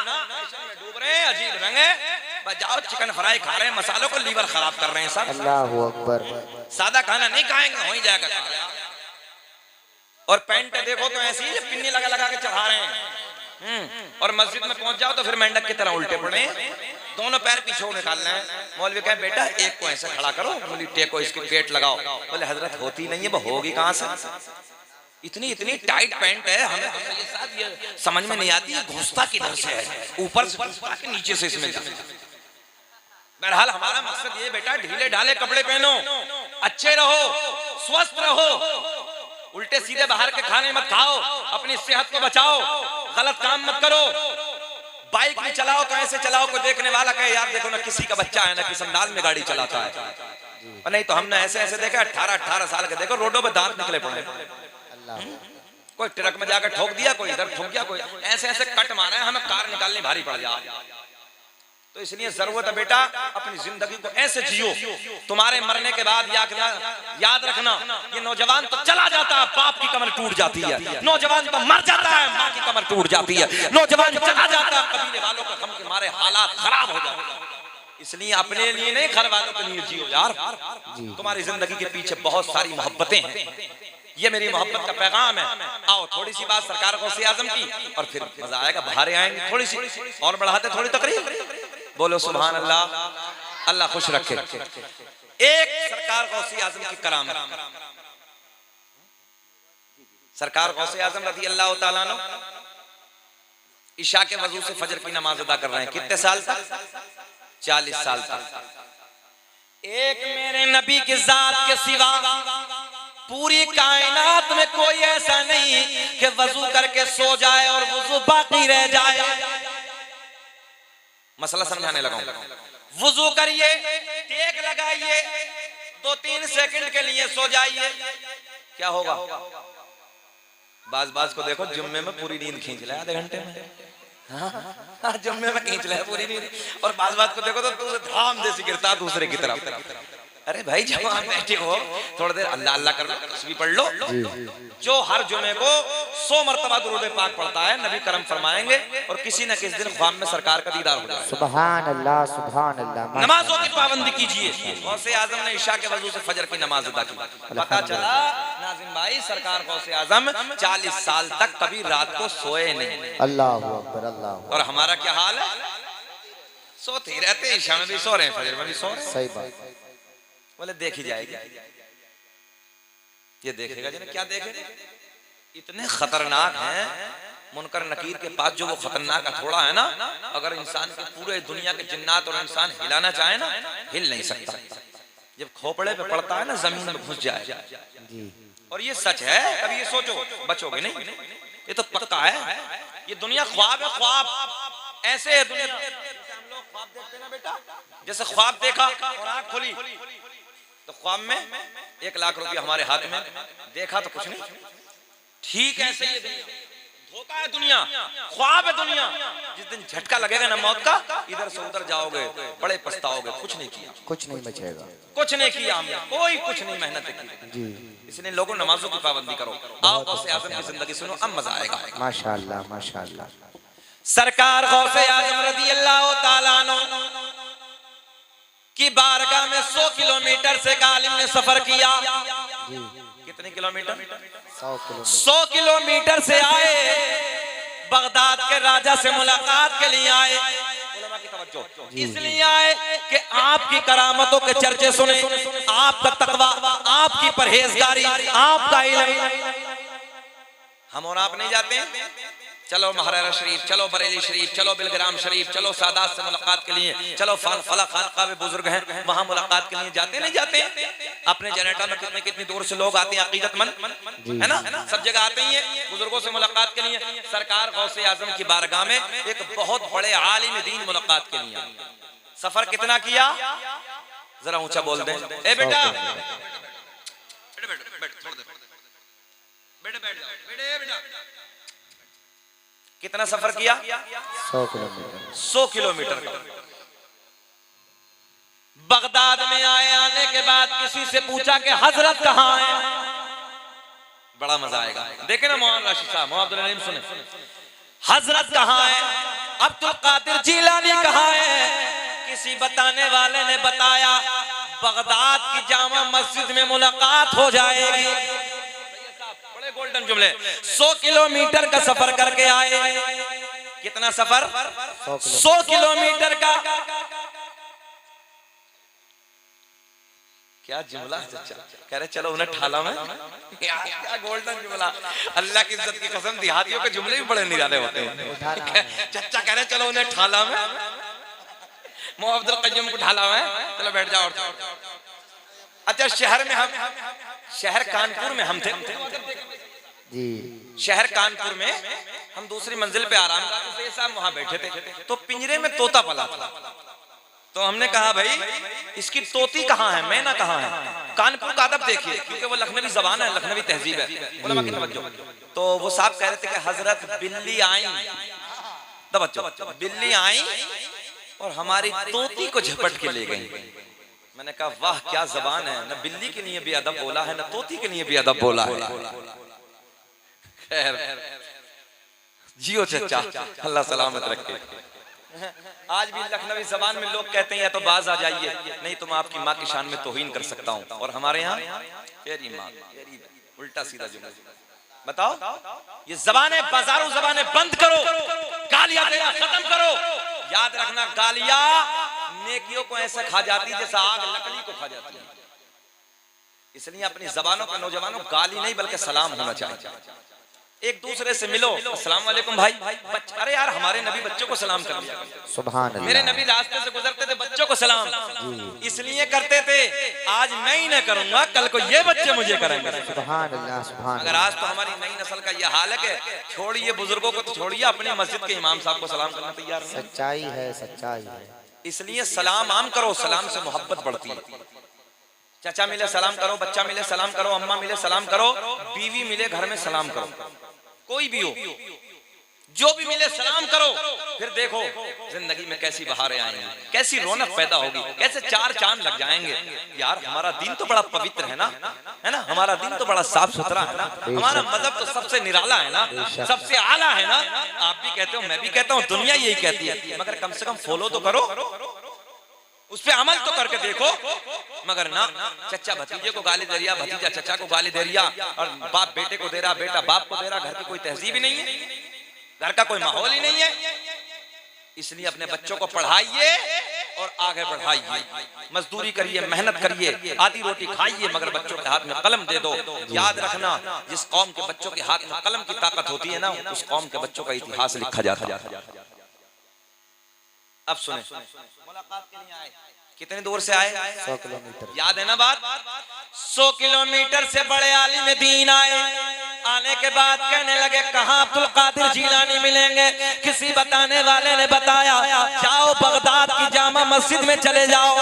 डूब रहे हैं, अजीब रंग है, जाओ चिकन फ्राई खा रहे हैं, मसालों को लीवर खराब कर रहे हैं सब। अल्लाहू अकबर। सादा खाना नहीं खाएंगे, हो ही जाएगा। और पैंट देखो तो ऐसी ही पिन्नी लगा लगा के चढ़ा रहे हैं, और मस्जिद में पहुंच जाओ तो फिर मेंढक की तरह उल्टे पड़े, दोनों पैर पीछे निकालना है। मौलवी कहे बेटा एक को ऐसे खड़ा करो, उंगली टेको, इसकी पेट लगाओ। बोले हजरत होती नहीं है, वो होगी कहां से, इतनी इतनी टाइट पैंट है, हमें ये साथ ये समझ में नहीं आती है घुसता किधर से है, ऊपर से घुसता के नीचे से इसमें। बहरहाल हमारा मकसद ये बेटा, ढीले ढाले कपड़े पहनो, अच्छे रहो, स्वस्थ रहो, उल्टे सीधे बाहर के खाने मत खाओ, अपनी सेहत को बचाओ, गलत काम मत करो। बाइक भी चलाओ तो ऐसे चलाओ को देखने वाला कहे यार देखो ना किसी का बच्चा है ना किस अंदाज में गाड़ी चलाता है। और नहीं तो हमने ऐसे ऐसे देखा 18-18 साल के देखो रोडों पे दांत निकले पड़े, कोई ट्रक में जाकर ठोक दिया, कोई इधर ठोक दिया, कोई ऐसे ऐसे कट मारा है, हमें कार निकालनी भारी पड़ जाए। तो इसलिए जरूरत है बेटा अपनी जिंदगी को ऐसे जियो, तुम्हारे मरने के बाद याद रखना ये नौजवान तो चला जाता है, बाप की कमर टूट जाती है, नौजवान तो मर जाता है, माँ की कमर टूट जाती है, नौजवान चला जाता है, कबीले वालों का गम के मारे हालात खराब हो जाते हैं। इसलिए अपने लिए नहीं, घर वालों के लिए जियो यार। तुम्हारी जिंदगी के पीछे बहुत सारी मोहब्बतें हैं, ये मेरी मोहब्बत का पैगाम है। आओ थोड़ी सी बात सरकार गौसे आजम की और फिर मजा आएगा, बहारें आएंगे, थोड़ी सी और बढ़ाते थोड़ी तकरीर। बोलो सुभान अल्लाह, अल्लाह खुश रखे। एक सरकार गौसे आजम की करामत, सरकार गौसे आजम रज़ी अल्लाह तआला अन्हु इशा के वजू से फजर की नमाज अदा कर रहे हैं, कितने साल तक? 40 साल तक। एक मेरे नबी की जात के सिवा पूरी कायनात में कोई ऐसा नहीं कि वजू करके सो जाए और वजू बाकी रह जाए। मसला समझाने लगा हूं। वजू करिए, टेक लगाइए, 2-3 सेकंड के लिए सो जाइए, क्या होगा? बाज को देखो जुम्मे में पूरी नींद खींच ले आधे घंटे में, हाँ जुम्मे में खींच ले पूरी नींद, और बाज को देखो तो दूसरे धाम जैसी गिरता दूसरे की तरफ। अरे भाई जब आप बैठे हो थोड़ी देर अल्लाह अल्लाह कर लो, तस्बीह पढ़ लो। जो हर जुमे को 100 मरतबा दुरूद पाक पढ़ता है, नबी करम फरमाएंगे और किसी न किसी दिन ख्वाब में सरकार का दीदार हो जाए। सुभान अल्लाह, सुभान अल्लाह। नमाजों की पाबंदी कीजिए। गौसे आजम ने इशा के वजू से फजर की नमाज अदा की। पता चला नाज़िम भाई सरकार गौसे आजम 40 साल तक कभी रात को सोए नहीं। अल्लाहू अकबर, अल्लाह। और हमारा क्या हाल है? सोते ही रहते, इशा में भी सो रहे हैं, फजर में भी सो रहे हैं। सही बात। बोले देखी जाएगी, ये देखेगा जिन्हें क्या देखेगा। इतने खतरनाक हैं मुनकर नकीर के पास, जो वो खतरनाक हथौड़ा है ना, अगर इंसान के पूरे दुनिया के जिन्नात और इंसान हिलाना चाहे ना, हिल नहीं सकता। जब खोपड़े पे पड़ता है ना जमीन में घुस जाए। और ये सच है, कभी ये सोचो बचोगे नहीं, ये तो पक्का है। ये दुनिया ख्वाब है, ख्वाब ऐसे है दुनिया। हम लोग ख्वाब देखते ना बेटा, जैसे ख्वाब देखा और आँख खोली तो ख्वाब में 1 लाख रुपया हमारे हाथ में, देखा तो कुछ नहीं। ठीक है, सही है, धोखा है दुनिया, ख्वाब है दुनिया। जिस दिन झटका लगेगा ना मौत का, इधर से उधर जाओगे, बड़े पछताओगे। कुछ नहीं किया, कुछ नहीं बचेगा, कुछ नहीं किया हमने, कोई कुछ नहीं मेहनत की जी। इसलिए लोगों नमाजों की पाबंदी करो। आओ गौसे आजम की जिंदगी सुनो, अब मजा आएगा। माशाअल्लाह, माशाअल्लाह। सरकार गौसे आजम रज़ी अल्लाह तआला अन्हु की बारगाह में 100 किलोमीटर से एक आलिम ने सफर किया। कितने किलोमीटर? 100 किलोमीटर से आए, बगदाद के राजा से मुलाकात के लिए आए। उलमा की तवज्जो, इसलिए आए कि आपकी करामतों के चर्चे सुने, आपका तकवा, आपकी परहेजगारी, आपका इल्म। हम और आप नहीं जाते हैं? चलो महारारा शरीफ, चलो बरेली शरीफ, चलो बिलग्राम शरीफ, चलो सादात से मुलाकात के लिए, चलो फला खानका में बुजुर्ग हैं वहां मुलाकात के लिए जाते नहीं जाते? अपने जनरेटर में कितने कितनी दूर से लोग आते हैं, अकीदतमंद है ना, सब जगह आते ही हैं बुजुर्गों से मुलाकात के लिए। सरकार गौसे आजम की बारगाह में एक बहुत बड़े आलिम दीन मुलाकात के लिए। सफर कितना किया जरा ऊंचा बोल दें। ए बेटा कितना सफर किया? 100 किलोमीटर। 100 किलोमीटर का। बगदाद में आए, आने के बाद किसी से पूछा कि हजरत कहाँ है? बड़ा मजा आएगा, देखे ना मौलाना राशिद साहब, मोहम्मद सुने, हजरत कहाँ है? अब्दुल कादिर जीलानी कहाँ है? किसी बताने वाले ने बताया बगदाद की जामा मस्जिद में मुलाकात हो जाएगी। बड़े गोल्डन जुमले। 100 किलोमीटर का सफर करके आए। कितना सफर? 100 किलोमीटर का। क्या जुमला चचा, कह रहे चलो उन्हें ठाला में। क्या गोल्डन जुमला, अल्लाह की इज्जत की कसम, देहातियों के जुमले भी बड़े निराले होते हैं। चचा कह रहे चलो उन्हें ठाला में, अब्दुल कय्यूम को ढाला हुआ है, चलो बैठ जाओ। अच्छा, शहर में हम, शहर कानपुर में हम थे जी, शहर कानपुर में हम दूसरी मंजिल पे आराम कर रहे, साहब वहां बैठे थे, तो पिंजरे में तोता पला था। तो हमने कहा भाई इसकी तोती कहाँ है, मैना कहाँ है? कानपुर का अदब देखिए, क्योंकि वो लखनवी जबान है, लखनवी तहजीब है। उलमा की तवज्जो। तो वो साहब कह रहे थे कि हजरत बिल्ली आई, तवज्जो, बिल्ली आई और हमारी तोती को झपट के ले गई। मैंने कहा वाह क्या जबान है, न बिल्ली के लिए भी अदब बोला है, न तोती के लिए भी अदब बोला है। खैर जियो चचा, अल्लाह सलामत रखे। आज भी लखनवी जबान में लोग कहते हैं या तो बाज आ जाइए, नहीं तो मैं आपकी माँ की शान में तौहीन कर सकता हूँ। और हमारे यहाँ तेरी माँ, उल्टा सीधा जुमला। बताओ, ये जबानें, बाजारों जबानें बंद करो, गालियां देना खत्म करो। याद रखना, गालियां नेकियों को ऐसे खा जाती जैसा आग लकड़ी को खा जाती है। इसलिए अपनी जबानों का नौजवानों गाली नहीं बल्कि सलाम होना चाहिए। एक दूसरे से मिलो, अस्सलाम वालेकुम भाई। अरे यार हमारे नबी बच्चों को सलाम कर दिया, सुभान अल्लाह। मेरे नबी रास्ते से गुजरते थे बच्चों को सलाम इसलिए करते थे। आज मैं ही नहीं करूंगा, कल को ये बच्चे मुझे करेंगे। सुभान अल्लाह, सुभान अगर आज तो हमारी नई नस्ल का ये हाल है कि छोड़िए बुजुर्गों को, तो छोड़िए अपनी मस्जिद के इमाम साहब को सलाम करना तैयार नहीं। सच्चाई है, सच्चाई है। इसलिए सलाम आम करो, सलाम से मोहब्बत बढ़ती है। चाचा मिले सलाम करो, बच्चा मिले सलाम करो, अम्मा मिले सलाम करो, बीवी मिले घर में सलाम करो, कोई भी हो, जो भी मिले सलाम करो। फिर देखो जिंदगी में कैसी बहारें आएंगी, कैसी रौनक पैदा होगी, कैसे चार चांद लग जाएंगे। यार हमारा दिन तो बड़ा पवित्र है ना, है ना, हमारा दिन तो बड़ा साफ सुथरा है ना, हमारा मजहब तो सबसे निराला है ना, सबसे आला है ना। आप भी कहते हो, मैं भी कहता हूँ, दुनिया यही कहती है, मगर कम से कम फॉलो तो करो, उस पे अमल तो करके देखो। मगर ना, चचा भतीजे को गाली दे रिया, भतीजा चचा को गाली दे रिया, और बाप बेटे को दे रहा, बेटा बाप को दे रहा। घर की कोई तहजीब ही नहीं है, घर का कोई माहौल ही नहीं है। इसलिए अपने बच्चों को पढ़ाइए और आगे बढ़ाइए, मजदूरी करिए, मेहनत करिए, आधी रोटी खाइए, मगर बच्चों के हाथ में कलम दे दो। याद रखना, जिस कौम के बच्चों के हाथ में कलम की ताकत होती है ना, उस कौम के बच्चों का इतिहास लिखा जाता है। अब सुने, मुलाकात के लिए आए, कितनी दूर से आए? 100 किलोमीटर। याद है ना बात? 100 किलोमीटर से बड़े आलिम दीन आए। आने के बाद कहने लगे कहाँ अब्दुल कादिर जीलानी मिलेंगे? किसी बताने वाले ने बताया जाओ बगदाद की जामा मस्जिद में चले जाओ।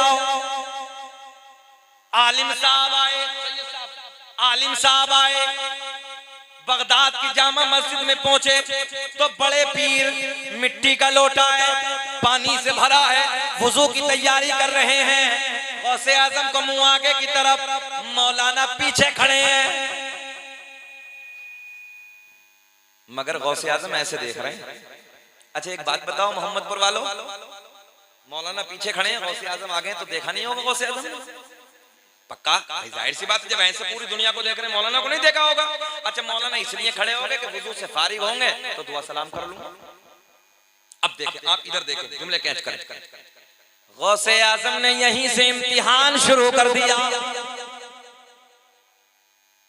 आलिम साहब आए, आलिम साहब आए, बगदाद की जामा मस्जिद में पहुंचे तो बड़े पीर मिट्टी का लोटा है, पानी से भरा है, वुजू की तैयारी कर रहे हैं। गौसे आजम को मुंह आगे की तरफ, मौलाना पीछे खड़े हैं। मगर गौसे आजम ऐसे देख रहे हैं। अच्छा एक बात बताओ मोहम्मदपुर वालों, मौलाना पीछे खड़े हैं, गौसे आजम आगे हैं, तो देखा नहीं होगा गौसे आजम? पक्का? जाहिर सी बात है, जब ऐसे पूरी दुनिया को देख रहे हैं, मौलाना को नहीं देखा होगा। अच्छा मौलाना इसलिए खड़े होंगे कि वुजू से फारिग होंगे तो दुआ सलाम कर लूंगा। अब देखें, आप इधर देखें, जुमले कैच करें। गौसे आजम ने यहीं से इम्तिहान शुरू कर दिया।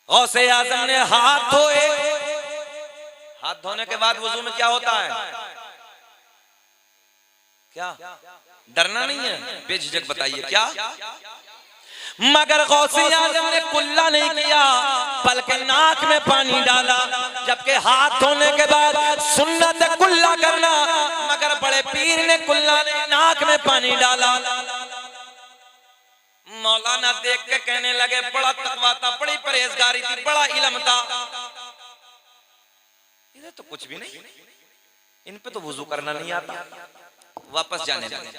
गौसे आजम ने हाथ धोए, हाथ धोने के बाद वुजू में क्या होता है? क्या डरना नहीं है? बेझिझक बताइए क्या? मगर गौसे आजम ने कुल्ला नहीं किया, बल्कि नाक में पानी डाला। जबकि हाथ धोने के बाद सुन्नत है कुल्ला करना, मगर बड़े पीर ने कुल्ला नहीं, नाक में पानी डाला। मौलाना देख के कहने लगे बड़ा तकवा था, बड़ी परहेजगारी थी, बड़ा इल्म था। इधर तो कुछ भी नहीं, इन पे तो वुजू करना नहीं आता, वापस जाने लगे।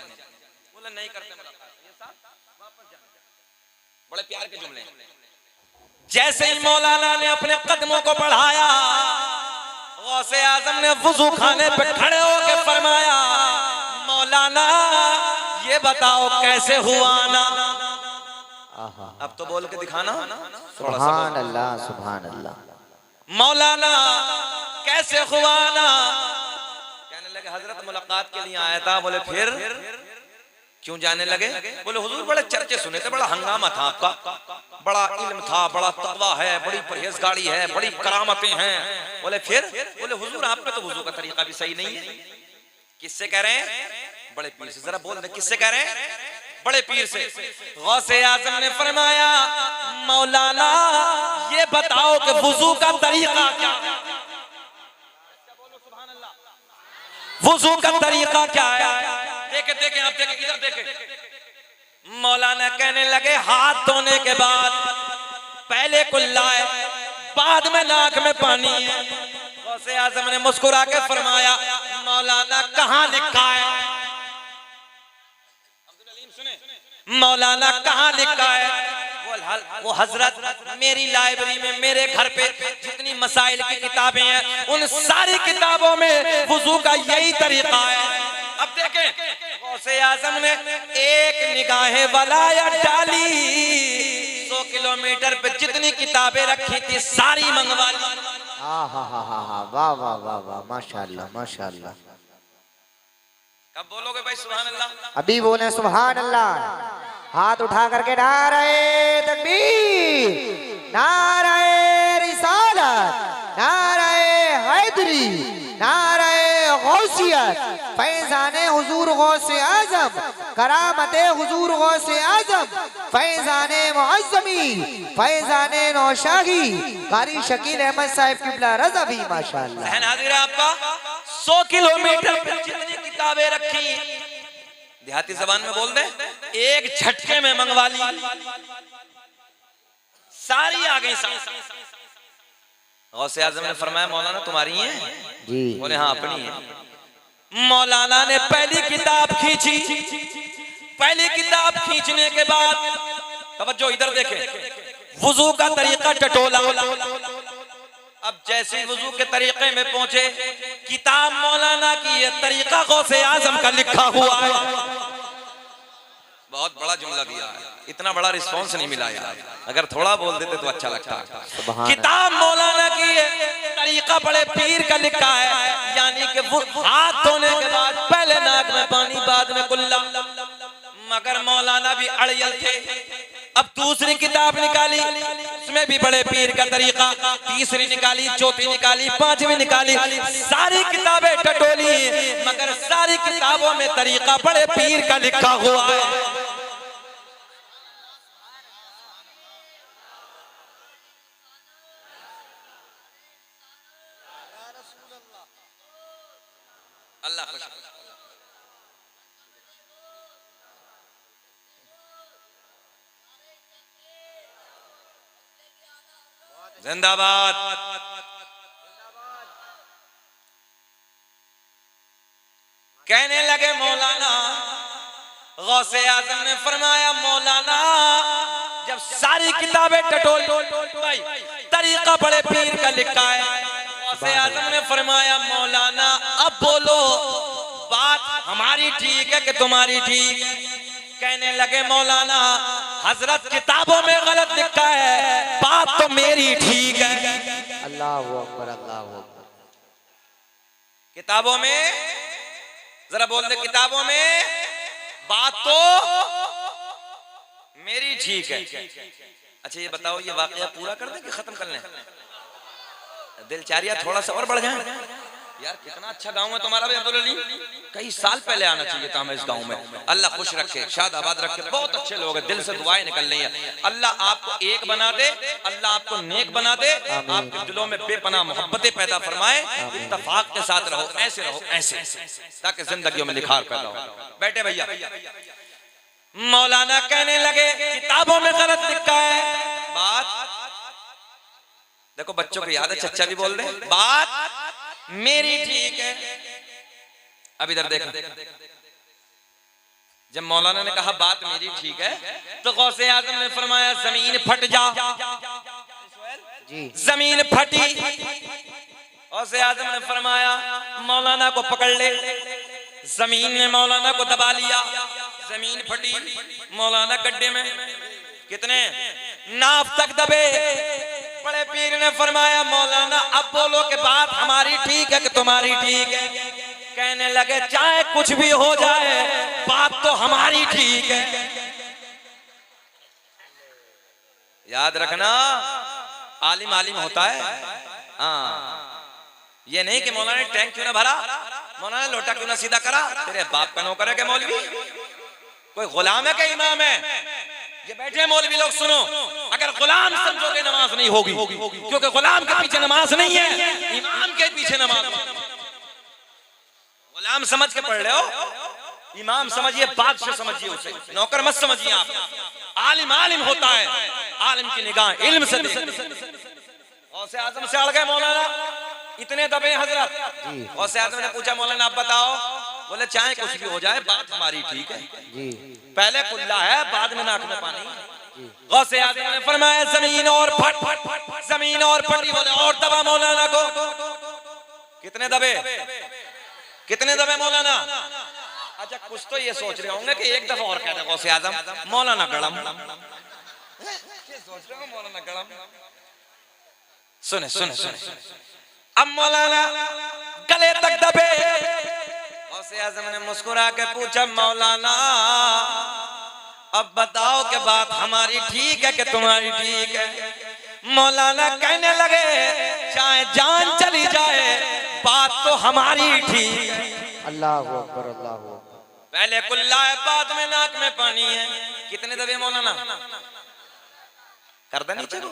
बोले नहीं करते मुलाकात, ये साहब वापस जाने। बड़े प्यार के जुमले। जैसे ही मौलाना ने अपने कदमों को बढ़ाया, गौसे आजम ने वुजू खाने पे खड़े होकर फरमाया, मौलाना ये बताओ कैसे हुआ ना। अब तो बोल के दिखाना। सुभान अल्लाह, सुभान अल्लाह। मौलाना कैसे हुआ ना। कहने लगे हजरत मुलाकात के लिए आया था। बोले फिर क्यों जाने लगे? बोले हुजूर बड़े चर्चे सुने थे, बड़ा हंगामा था आपका, बड़ा इल्म था, बड़ा तकवा है, बड़ी परहेजगारी है, बड़ी करामतें हैं। बोले फिर? बोले हुजूर आप पे तो वुजू का तरीका भी सही नहीं है। किससे कह रहे हैं? बड़े पीर से। जरा बोल दे किससे कह रहे हैं? बड़े पीर से। गौसे आजम ने फरमाया, मौलाना ये बताओ कि वुजू का तरीका क्या है? वुजू का तरीका क्या है? देखे देखे आप, देखे इधर देखे। मौलाना कहने लगे हाथ धोने के बाद पहले कुल्ला है, बाद में नाक में पानी है। गौसे आजम ने मुस्कुरा के फरमाया, मौलाना कहाँ लिखा है? मौलाना कहाँ लिखा है? वो हजरत मेरी लाइब्रेरी में, मेरे घर पे जितनी मसाइल की किताबें हैं उन सारी किताबों में वुजू का यही तरीका है। अब देखें, गौसे आजम ने एक निगाहे वलायत डाली, 100 किलोमीटर पे जितनी किताबें रखी थी सारी मंगवा ली। वाह वाह वाह वाह, माशाअल्लाह माशाअल्लाह। कब बोलोगे भाई सुभान अल्लाह? अभी बोले सुभान अल्लाह। हाथ उठा करके नारे तकबीर, नारे रिसालत, नारे हैदरी, नारे गौसियत, फैजाने हुजूर गौसे आजम, करामते हुजूर गौसे आजम, फैजाने मुअज़्ज़मी, फैजाने नौशाही, कारी शकील अहमद साहिब किबला रज़ा भी माशाअल्लाह। ज़हन हाज़िर है आपका? 100 किलोमीटर पे जितनी किताबें रखी, देहाती जबान में बोल दे, एक झटके में मंगवा ली, सारी आ गई। गौसे आज़म ने फरमाया, मौलाना तुम्हारी हैं? जी। बोले हाँ अपनी है। मौलाना ने पहली किताब खींची। पहली किताब खींचने के बाद तवज्जो इधर देखें, वुजू का तरीका टटोला। अब जैसे वुजू के तरीके में पहुंचे, किताब मौलाना की ये तरीका गौसे आजम का लिखा हुआ है। बहुत बड़ा जुमला दिया है, इतना बड़ा रिस्पांस नहीं मिला यार, अगर थोड़ा बोल देते तो अच्छा लगता। किताब मौलाना की तरीका बड़े पीर का लिखा है, यानी कि वो हाथ धोने के बाद पहले नाक में पानी, बाद में कुल्ला। मगर मौलाना भी अड़ियल थे। अब दूसरी किताब निकाली, उसमें भी बड़े पीर का तरीका, तीसरी निकाली, चौथी निकाली, पांचवी निकाली, सारी किताबें टटोली, मगर सारी किताबों में तरीका बड़े पीर का लिखा हुआ है। अल्लाह खुश। जिंदाबाद। कहने लगे मौलाना, गौसे आजम ने फरमाया, मौलाना जब सारी किताबें टटोल भाई तरीका बड़े पीर का लिखा है। गौसे आजम ने फरमाया, मौलाना अब बोलो बात हमारी ठीक है कि तुम्हारी ठीक? कहने लगे मौलाना, हजरत किताबों में गलत लिखा है, बात तो मेरी ठीक है। अल्लाहु अकबर, अल्लाहु अकबर। किताबों में, जरा बोल दे, किताबों में बात तो मेरी ठीक है। अच्छा ये बताओ, ये वाकया पूरा कर दें कि खत्म कर लें? दिलचारियां थोड़ा सा और बढ़ जाए यार। कितना अच्छा गांव है तुम्हारा भी अब्दुल अली, कई साल पहले आना चाहिए था हमें इस गांव में। अल्लाह खुश रखे, शाद आबाद रखे, बहुत अच्छे लोग हैं, दिल से दुआएं निकल रही हैं। अल्लाह आपको एक बना दे, अल्लाह आपको नेक बना दे, आपके दिलों में बेपनाह मोहब्बतें पैदा फरमाए, इत्तेफाक के साथ रहो, ऐसे रहो, ऐसे, ताकि जिंदगियों में निखार पैदा हो। बैठे भैया। मौलाना कहने लगे, किताबों में गलत लिखा है, बात देखो बच्चों को याद है, चच्चा भी बोल रहे, बात मेरी ठीक है। अब इधर देखो, जब मौलाना ने कहा बात मेरी ठीक है, तो गौसे आजम ने फरमाया जमीन फट जा। जमीन फटी, गौसे आजम ने फरमाया मौलाना को पकड़ ले। जमीन ने मौलाना को दबा लिया, जमीन फटी, मौलाना गड्ढे में। कितने नाफ तक दबे। बड़े पीर ने फरमाया मौलाना अब बोलो कि बात हमारी ठीक है कि तुम्हारी ठीक है। कहने लगे चाहे कुछ भी हो जाए बात तो हमारी ठीक है। याद रखना आलिम आलिम होता है। हाँ, ये नहीं कि मौलाना ने टैंक क्यों ना भरा, मौलाना ने लोटा क्यों ना सीधा करा, तेरे बाप का नौकर है क्या मौलवी? कोई गुलाम है क्या इमाम है? ये बैठे मौलवी लोग सुनो, अगर गुलाम समझोगे नमाज नहीं होगी, क्योंकि गुलाम के पीछे नमाज नहीं है, इमाम के पीछे नमाज। गुलाम समझ के पढ़ रहे हो, इमाम समझिए, बादशाह समझिए उसे, नौकर मत समझिए आप। आलिम आलिम होता है, आलिम की निगाह इल्म से गौसे आजम से अड़ गए मौलाना, इतने दबे हजरत। गौसे आजम ने पूछा मौलाना आप बताओ, बोले चाहे कुछ भी हो जाए बात हमारी ठीक है। पहले कुल्ला है बाद में नाक में पानी। गौसे आजम ने फरमाया जमीन और फट, जमीन और फटी। बोले और दबा मौलाना को। कितने दबे, कितने दबे मौलाना? अच्छा कुछ तो ये सोच रहे होंगे कि एक दफा और कहते गौसे आजम मौलाना गड़म, सोच रहे हो मौलाना गड़म। सुने सुने सुने, अब मौलाना गले तक दबे। गौसे आजम ने मुस्कुरा के पूछा मौलाना अब बताओ कि बात हमारी ठीक है कि तुम्हारी ठीक है? मौलाना कहने लगे चाहे जान चली जाए बात तो हमारी ठीक है। अल्लाह अकबर, अल्लाह अकबर। पहले कुल्ला है बाद में नाक में पानी है। कितने दबे मौलाना? कर दे नीचे को,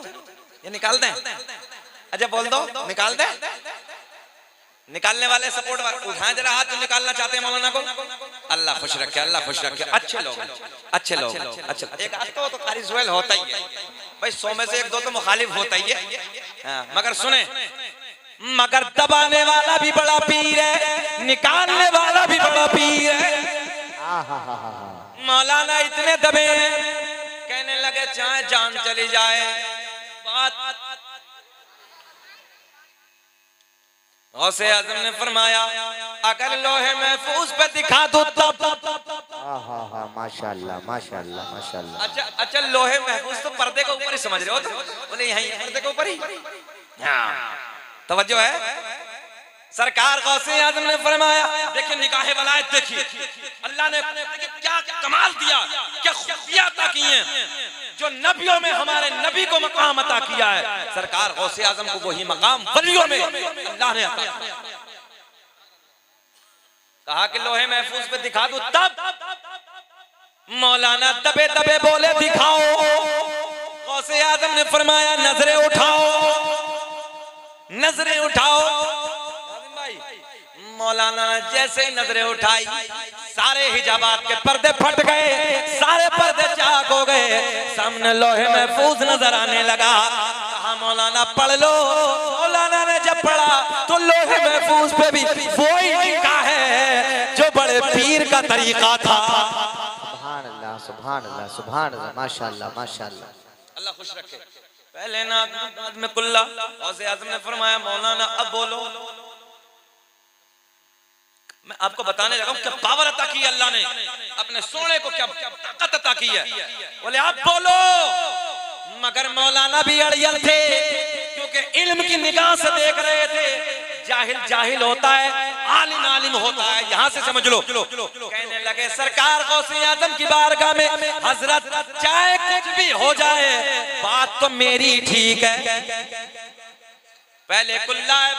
ये निकाल दें। अच्छा बोल दो निकाल दे। निकालने वाले सपोर्ट उठाएं जरा हाथ, जो निकालना चाहते हैं मौलाना को। अल्लाह खुश रखे, अल्लाह खुश रखे। अच्छे लोग, अच्छे लोग, अच्छा एक आध तो कारी सुहेल होता ही है भाई, 100 में से 1-2 तो मुखालिफ होता ही है। मगर सुने, मगर दबाने वाला भी बड़ा पीर है, निकालने वाला भी बड़ा पीर है। मौलाना इतने दबे हैं, कहने लगे चाहे जान चली जाए बात। गौसे आजम ने फरमाया अगर लोहे महफूज पे दिखा दो तब। माशाअल्लाह माशाअल्लाह माशाअल्लाह। अच्छा अच्छा, लोहे महफूज तो पर्दे के ऊपर ही समझ रहे हो तो? बोले यहीं पर्दे के ऊपर ही। हाँ तवज्जो है। सरकार गौसे आजम ने फरमाया देखिए निगाहे वलायत देखिए, अल्लाह ने क्या कमाल दिया, क्या खूबियां अता की हैं, जो नबियों में हमारे नबी को मकाम अता किया है। सरकार गौसे आजम को वही मकाम वलियों में अल्लाह ने अता किया। कहा कि लोहे महफूज पे दिखा दो तब। मौलाना दबे दबे बोले दिखाओ। गौसे आजम ने फरमाया नजरें उठाओ, नजरें उठाओ। मौलाना ने जैसे ही नजरें उठाई सारे हिजाबात के पर्दे फट गए, सारे पर्दे चाक हो गए, सामने लोहे महफूज नजर आने लगा। कहा मौलाना पढ़ लो। मौलाना ने जब पढ़ा तो लोहे महफूज पे भी वही लिखा है जो बड़े पीर का तरीका था। सुभान अल्लाह सुभान अल्लाह सुभान अल्लाह, माशाअल्लाह माशाअल्लाह, अल्लाह खुश रखे। पहले ना बाद में कुल्ला। गौसे आजम ने फरमाया मौलाना अब बोलो। मैं आपको बताने लगा क्या पावर अता की अल्लाह ने, अपने सोने को क्या ताकत अता की है। बोले आप बोलो। मगर मौलाना भी अड़ियल थे, क्योंकि इल्म की निगाह से देख रहे थे। जाहिल जाहिल होता है, आलिम आलिम होता है, यहाँ से समझ लो। कहने लगे सरकार गौसे आजम की बारगाह में हजरत चाहे कुछ भी हो जाए बात तो मेरी ठीक है। पहले कुल्ला है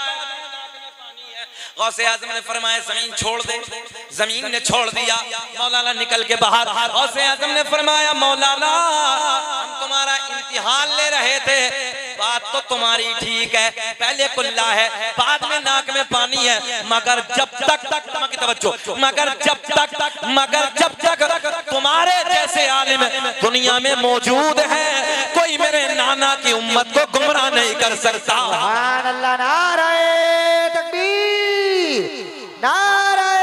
गौसे आजम ने फरमाया जमीन छोड़ दे। जमीन ने छोड़ दिया। मौलाना निकल के बाहर। गौसे आजम ने फरमाया मौलाना हम तुम्हारा इम्तिहान ले रहे थे, बात तो तुम्हारी ठीक है, पहले कुल्ला है बाद में नाक में पानी है, मगर जब तक मगर जब तक तुम्हारे जैसे आलिम दुनिया में मौजूद है कोई मेरे नाना की उम्मत को गुमराह नहीं कर सकता। सुभान अल्लाह, नारे तकबीर, नारे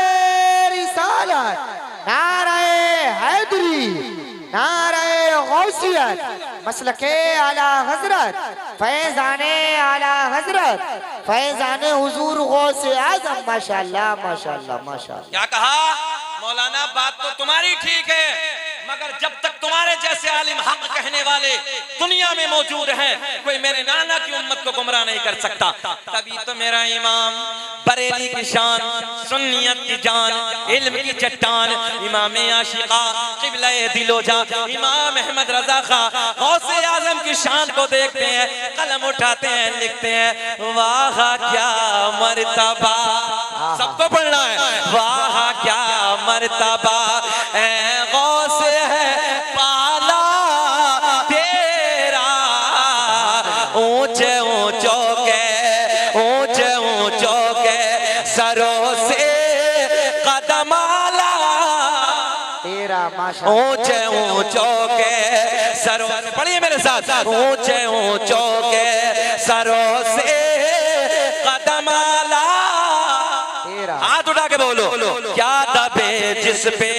हजरत मसलके आला हजरत फैजाने आला हजरत फैजाने हुजूर गौसे आजम माशाल्लाह माशाल्लाह माशाल्लाह। क्या कहा मौलाना? बात तो तुम्हारी ठीक है, मगर जब तक तुम्हारे जैसे आलिम हक कहने वाले दुनिया में मौजूद हैं, कोई मेरे नाना की उम्मत को गुमराह नहीं कर सकता। तभी तो मेरा इमाम बरेली की शान, सुन्नियत की जान, इल्म की चट्टान, इमाम आशिका क़िबला दिलोजा इमाम अहमद रजा खां गौसे आजम की शान को देखते हैं, कलम उठाते हैं, लिखते हैं वाह क्या मर्तबा। सबको पढ़ना है, वाह क्या मर्तबा ऐ गौस है पाला तेरा, ऊंचे ऊंचों के सरों से कदम आला तेरा माशाल्लाह। ऊंचे ऊंचों के सरों से, पढ़िए मेरे साथ, ऊंचे ऊंचों के सरों से कदम आला। हाथ उठा के बोलो, क्या दबे जिस पे,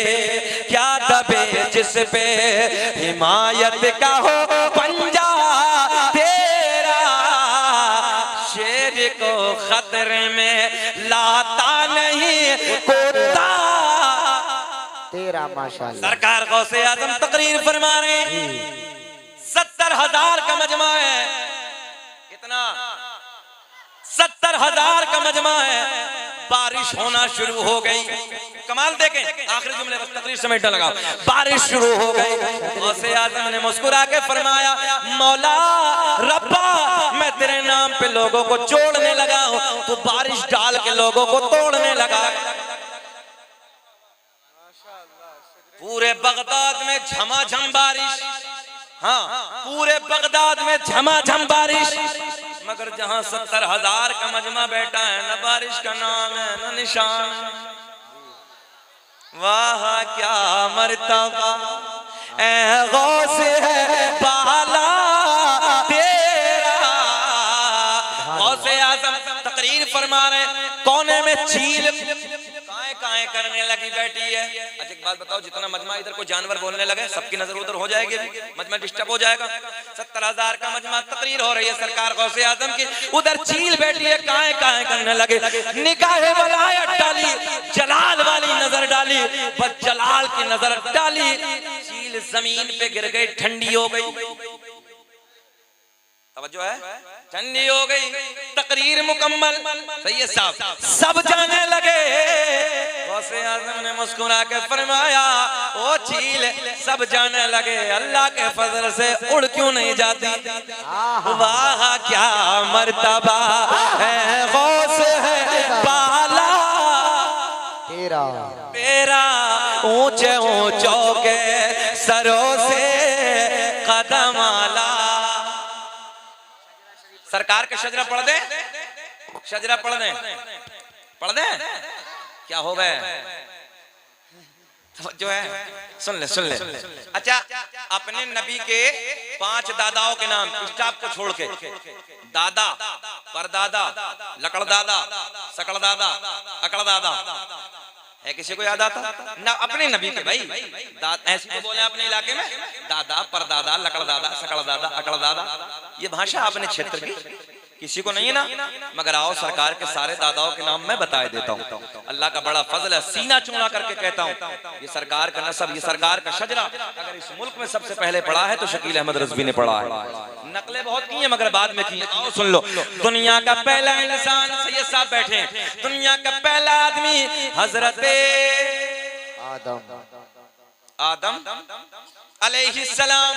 क्या दबे जिस पे हिमायत का हो पंजा तेरा, शेर को खतरे में लाता नहीं कोता तेरा माशाल्लाह। सरकार गौसे आजम तकरीर फरमा रहे हैं, 70,000 का मजमा है। कितना? 70,000 का मजमा है। बारिश होना शुरू हो गई। कमाल देखें, आखिरी जुमले बस तकरीर समेटने लगा। बारिश शुरू हो गई। गौसे आजम ने मुस्कुरा के फरमाया, मौला रब्बा मैं तेरे नाम पे लोगों को जोड़ने लगा हूं, तू बारिश डाल के लोगों को तोड़ने लगा। पूरे बगदाद में झमाझम बारिश, हाँ पूरे बगदाद में झमाझम बारिश, मगर जहां 70,000 का मजमा बैठा है, न बारिश का नाम है न निशान। वाह क्या मर्तबा ऐ गौस है पाला तेरा। गौसे आजम तकरीर फरमा रहे, कोने में चील काए करने लगी बैठी है। अच्छा एक बात बताओ, जितना मजमा इधर को जानवर बोलने लगे, सबकी नजर उधर हो जाएगी, मजमा डिस्टर्ब हो जाएगा। 70,000 का मजमा तकरीर हो रही है सरकार गौसे आजम की, उधर चील बैठी है, काए करने लगे। निगाहे वलायत डाली, जलाल वाली नजर डाली, बस जलाल की नजर डाली, चील जमीन पे गिर गई, ठंडी हो गई। तवज्जो है, ठंडी हो गई। तकरीर मुकम्मल। सही है साहब, सब जाने लगे। गौसे आज़म ने मुस्कुरा के फरमाया, ओ चील सब जाने लगे, अल्लाह के फजल से उड़ क्यों नहीं जाती। वाह क्या मर्तबा है गौस है पाला तेरा तेरा, ऊंचे ऊंचों के सरों से कदम आला। सरकार के शजरा पढ़ दे, शजरा पढ़ दे, पढ़ दे, क्या हो गए जो है, सुन ले सुन ले। अच्छा, अपने नबी के 5 दादाओं के नाम स्टाफ को छोड़ के, दादा, परदादा, लकड़दादा, सकड़दादा, अकड़दादा, है किसी को याद आता ना? अपने नबी के भाई ऐसे तो बोले अपने इलाके में, दादा, परदादा, लकड़दादा, सकड़दादा, अकड़दादा, ये भाषा अपने क्षेत्र की किसी को नहीं है ना। मगर आओ सरकार के सारे दादाओं के नाम मैं बता देता हूँ। अल्लाह का बड़ा फजल है, सीना चूना करके कहता हूँ, ये सरकार का नसब, ये सरकार का शजरा अगर इस मुल्क में सबसे पहले पढ़ा है तो शकील अहमद रज़वी ने पढ़ा है। नकलें बहुत की हैं मगर बाद में की। आओ सुन लो, दुनिया का पहला इंसान, सैयद साहब बैठे हैं, दुनिया का पहला आदमी हजरत आदम अलैहिस्सलाम।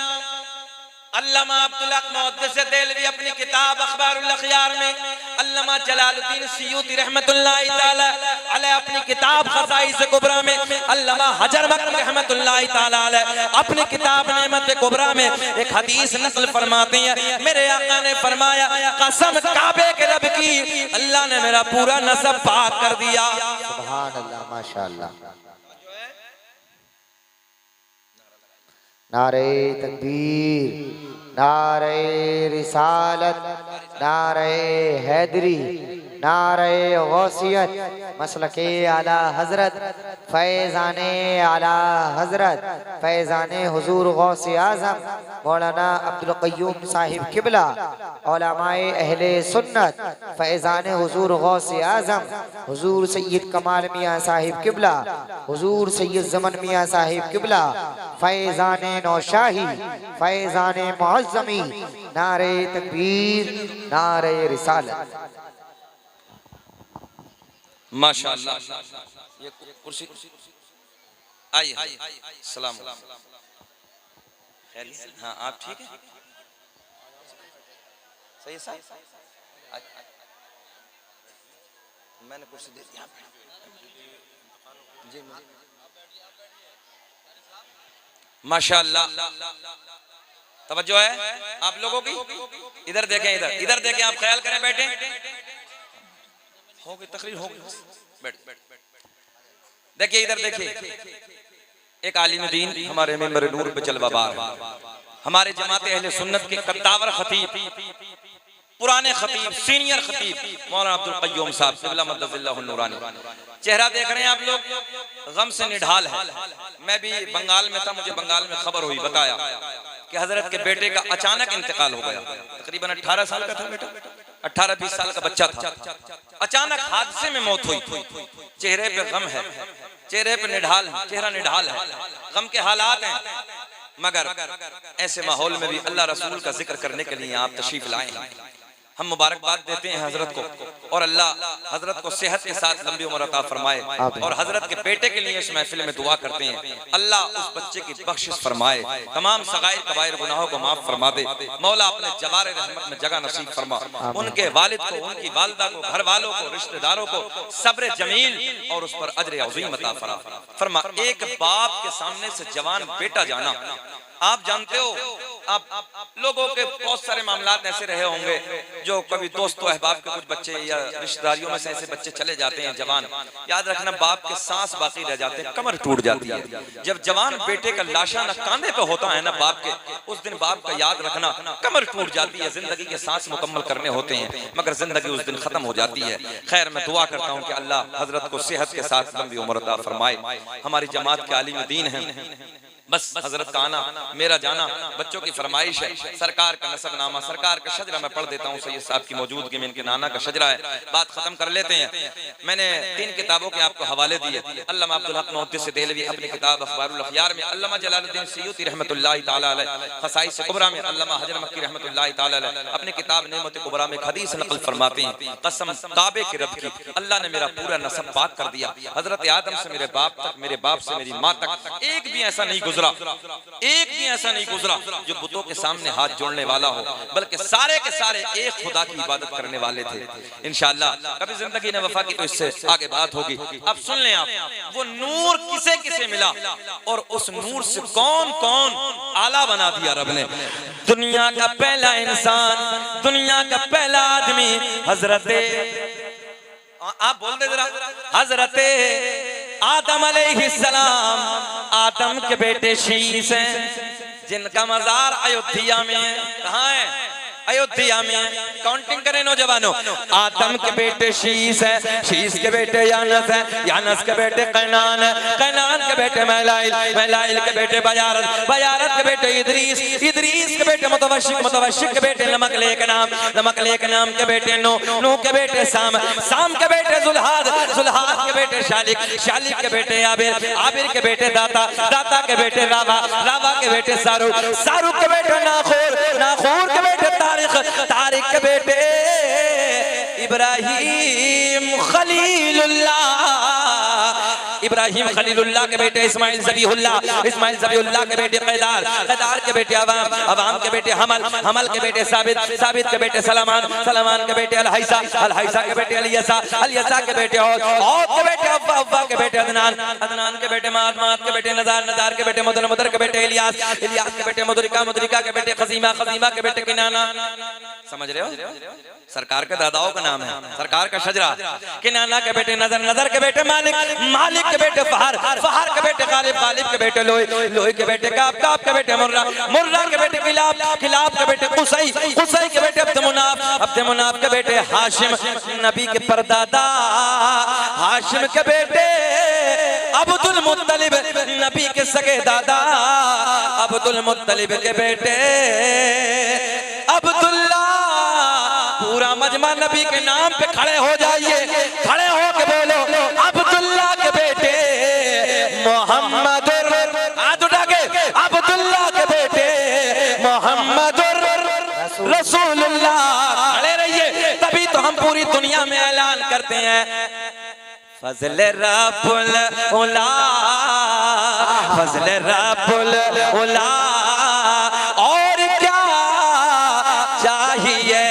अल्लामा अब्दुल हक मुहद्दिस देलवी अपनी किताब अखबारुल अखयार में, अल्लामा जलालुद्दीन सियूती रहमतुल्लाहि तआला अलैह अपनी किताब खसाइस कुबरा में, अल्लामा हजर मक्की रहमतुल्लाहि तआला अलैह अपनी किताब नेमत कुबरा में एक हदीस नकल फरमाते हैं। मेरे आका ने फरमाया, कसम काबे के रब की, अल्लाह ने मेरा पूरा नसब पाक कर दिया। सुभान अल्लाह, माशाअल्लाह। नारे तकबीर, नारे रिसालत, नारे हैदरी, नारे गौसियत मसलके आला हजरत फैज़ाने आला हजरत फैज़ाने हुजूर गौसे आज़म मौलाना अब्दुल क़य्यूम साहिब किबला उलमाए अहले सुन्नत फैज़ाने हुजूर गौसे आज़म हुजूर सैयद कमाल मियाँ साहिब किबला हुजूर सैयद ज़मन मियाँ साहिब किबला फैज़ाने नौशाही फैज़ाने मुअज़्ज़मी नारे तकबीर नारे रिसालत। माशाअल्लाह। ये कुर्सी आइए। सलाम। हाँ आप ठीक है? सही है मैंने कुर्सी दे दी जी। माशाअल्लाह तवज्जो है आप लोगों की। इधर देखें, इधर देखें, आप ख्याल करें, बैठे हो गई तकरीर हो गई, बैठ। देखिए इधर देखिए, एक आलिम दीन हमारे मेंबर नूर पे जलवाबार हमारे जमात अहले सुन्नत के कद्दावर खतीब, पुराने खतीब, सीनियर खतीब मौलाना अब्दुल क़य्यूम साहब क़िबला मद्दज़िल्लाहु नूरानी। चेहरा देख रहे हैं आप लोग, गम से निढाल है। मैं भी बंगाल में था, मुझे बंगाल में खबर हुई, बताया कि हजरत के बेटे का अचानक इंतकाल हो गया। तकरीबन 18 साल का था बेटा, 18-20 साल का बच्चा था। अचानक हादसे में मौत हुई। चेहरे पे गम है, चेहरे पे निढाल है, चेहरा निढाल है, गम के हालात हैं। मगर ऐसे माहौल में भी अल्लाह रसूल का जिक्र करने के लिए आप तशरीफ लाए। हम मुबारकबाद देते हैं हजरत को, और अल्लाह हजरत को सेहत के साथ लंबी उम्र अता फरमाए। और हजरत के बेटे के लिए इस महफिल में दुआ करते हैं, अल्लाह उस बच्चे की बख्शिश फरमाए, तमाम सगायर कबायर गुनाहों को माफ फरमा दे। मौला अपने जवार रहमत में जगह नसीब फरमा। उनके वालिद को, उनकी वालिदा को, घर वालों को, रिश्तेदारों को सब्र जमील और उस पर अजर अज़ीम अता फरमा। एक बाप के सामने से जवान बेटा जाना, आप जानते हो, आप लोगों के बहुत सारे मामलात ऐसे रहे होंगे जो कभी दोस्तों अहबाब के कुछ बच्चे या रिश्तेदारियों में से ऐसे बच्चे चले जाते हैं जवान। याद रखना, बाप के सांस बाकी रह जाते हैं, कमर टूट जाती है। जब जवान बेटे का लाशा न कांधे पे होता है ना बाप के, उस दिन बाप का याद रखना, कमर टूट जाती है। जिंदगी के सांस मुकम्मल करने होते हैं मगर जिंदगी उस दिन खत्म हो जाती है। खैर, मैं दुआ करता हूँ कि अल्लाह हजरत को सेहत के साथ लंबी उम्र अता फरमाए। हमारी जमात के आलिम दीन हैं, बस हजरत का आना मेरा जाना बच्चों की फरमाइश है। सरकार का नसबनामा, सरकार का शजरा मैं पढ़ देता हूँ। सैयद साहब की मौजूदगी में इनके नाना का शजरा है, बात खत्म कर लेते हैं। मैंने 3 किताबों के आपको हवाले दिए। अल्लामा अब्दुल हक मुहद्दिस देहलवी अपनी किताब अखबारुल अखयार में, अल्लामा जलालुद्दीन सयूती रहमतुल्लाहि तआला अलैह खसाइस कुबरा में, अल्लामा हजर मक्की रहमतुल्लाहि तआला अलैह अपनी किताब नेमत कुबरा में हदीस नकल फरमाते हैं, कसम काबे के रब की, अल्लाह ने मेरा पूरा नसब पाक कर दिया। हजरत आदम से मेरे बाप तक, मेरे बाप से मेरी माँ तक एक भी ऐसा नहीं गुजरा, एक भी ऐसा नहीं गुजरा जो बुतों के सामने हाथ जोड़ने वाला हो, बल्कि सारे के सारे एक खुदा की इबादत करने वाले थे। इंशाअल्लाह कभी जिंदगी ने वफा की तो इससे आगे बात होगी। अब सुन लें आप, वो नूर किसे किसे मिला और उस नूर से कौन कौन आला बना दिया रब ने। दुनिया का पहला इंसान, दुनिया का पहला आदमी हजरत, आप बोल दे जरा, हजरत आदम अलैहिस्सलाम, आदम के बेटे शीश हैं जिनका मजार अयोध्या में है। कहाँ है? अयोध्या में। काउंटिंग करें नौजवानों, आदम के बेटे शीश है, शीश के बेटे यानस है, यानस के बेटे कैनान है, कैनान के बेटे महलाइल, महलाइल के बेटे बयारत, बयारत के बेटे इदरीस, इदरीस के बेटे मुतवशिक, मुतवशिक के बेटे नमकलेक नाम, नमकलेक नाम के बेटे नूह, नूह के बेटे साम, साम के बेटे जुल्हाद, जुल्हाद के बेटे शालिक, शालिक के बेटे आबिर, आबिर के बेटे दाता, दाता के बेटे रावा, रावा के बेटे सारुक, सारुक के बेटे नाखूर, नाखूर के बेटे तारिक, तारिक के बेटे इब्राहिम खलीलुल्लाह, इब्राहिम खलीलुल्लाह के बेटे इस्माइल ज़बीहुल्लाह, इस्माइल ज़बीहुल्लाह के बेटे क़ैदार, क़ैदार के बेटे अवाम, अवाम के बेटे हमल, हमल के बेटे साबित, साबित के बेटे सलमान, सलमान के बेटे अलहैसा, अलहैसा के बेटे अलियसा, अलियसा के बेटे औद, औद के बेटे अव्वा, अव्वा के बेटे अदनान, अदनान के बेटे माद, माद के बेटे नज़ार, नज़ार के बेटे मुदर, मुदर के बेटे इलियास, इलियास के बेटे मुदरिका, मुदरिका के बेटे खजीमा, खजीमा के बेटे किनाना। समझ रहे हो? सरकार के दादाओं का नाम है, सरकार का शजरा। किनाना के बेटे नजर, नजर के बेटे मालिक, मालिक के बेटे फहर, फहर के बेटे गालिब, गालिब के बेटे लोई, लोई के बेटे काब, काब के बेटे मुर्रा, मुर्रा के बेटे किलाब, किलाब के बेटे कुसै, कुसै के बेटे अब्दुमनाफ, अब्दुमनाफ के बेटे हाशिम, नबी के परदादा हाशिम के बेटे अब्दुल मुत्तलिब, नबी के सगे दादा अब्दुल मुत्तलिब के बेटे अब्दुल्ला। पूरा मजमा नबी के नाम पे खड़े हो जाइए, खड़े हो के बोलो अब्दुल्ला के बेटे मोहम्मद, हाथ उठा के अब्दुल्ला के बेटे मोहम्मद रसूलुल्लाह। खड़े रहिए, तभी तो हम पूरी दुनिया में ऐलान करते हैं फजल रब्बुल उला, फजल रब्बुल उला। और क्या चाहिए,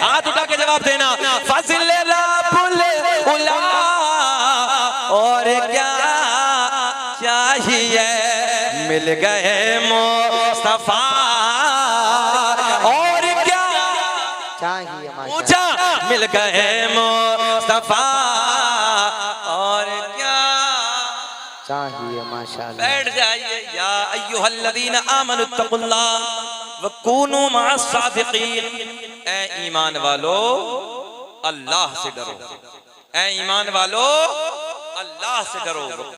हाथ उठा के जवाब देना, फजल रब्बुल उला। और क्या चाहिए, मिल गए मुस्तफा। और क्या चाहिए माशाल्लाह, पूछा, मिल गए मुस्तफा। और क्या चाहिए माशाल्लाह। बैठ जाइए। या अय्युहल्लज़ीना आमनुत्तकुल्लाह व कूनू मअस सादिकीन। ऐ ईमान वालो अल्लाह से डरो, ऐ ईमान वालो अल्लाह से डरो।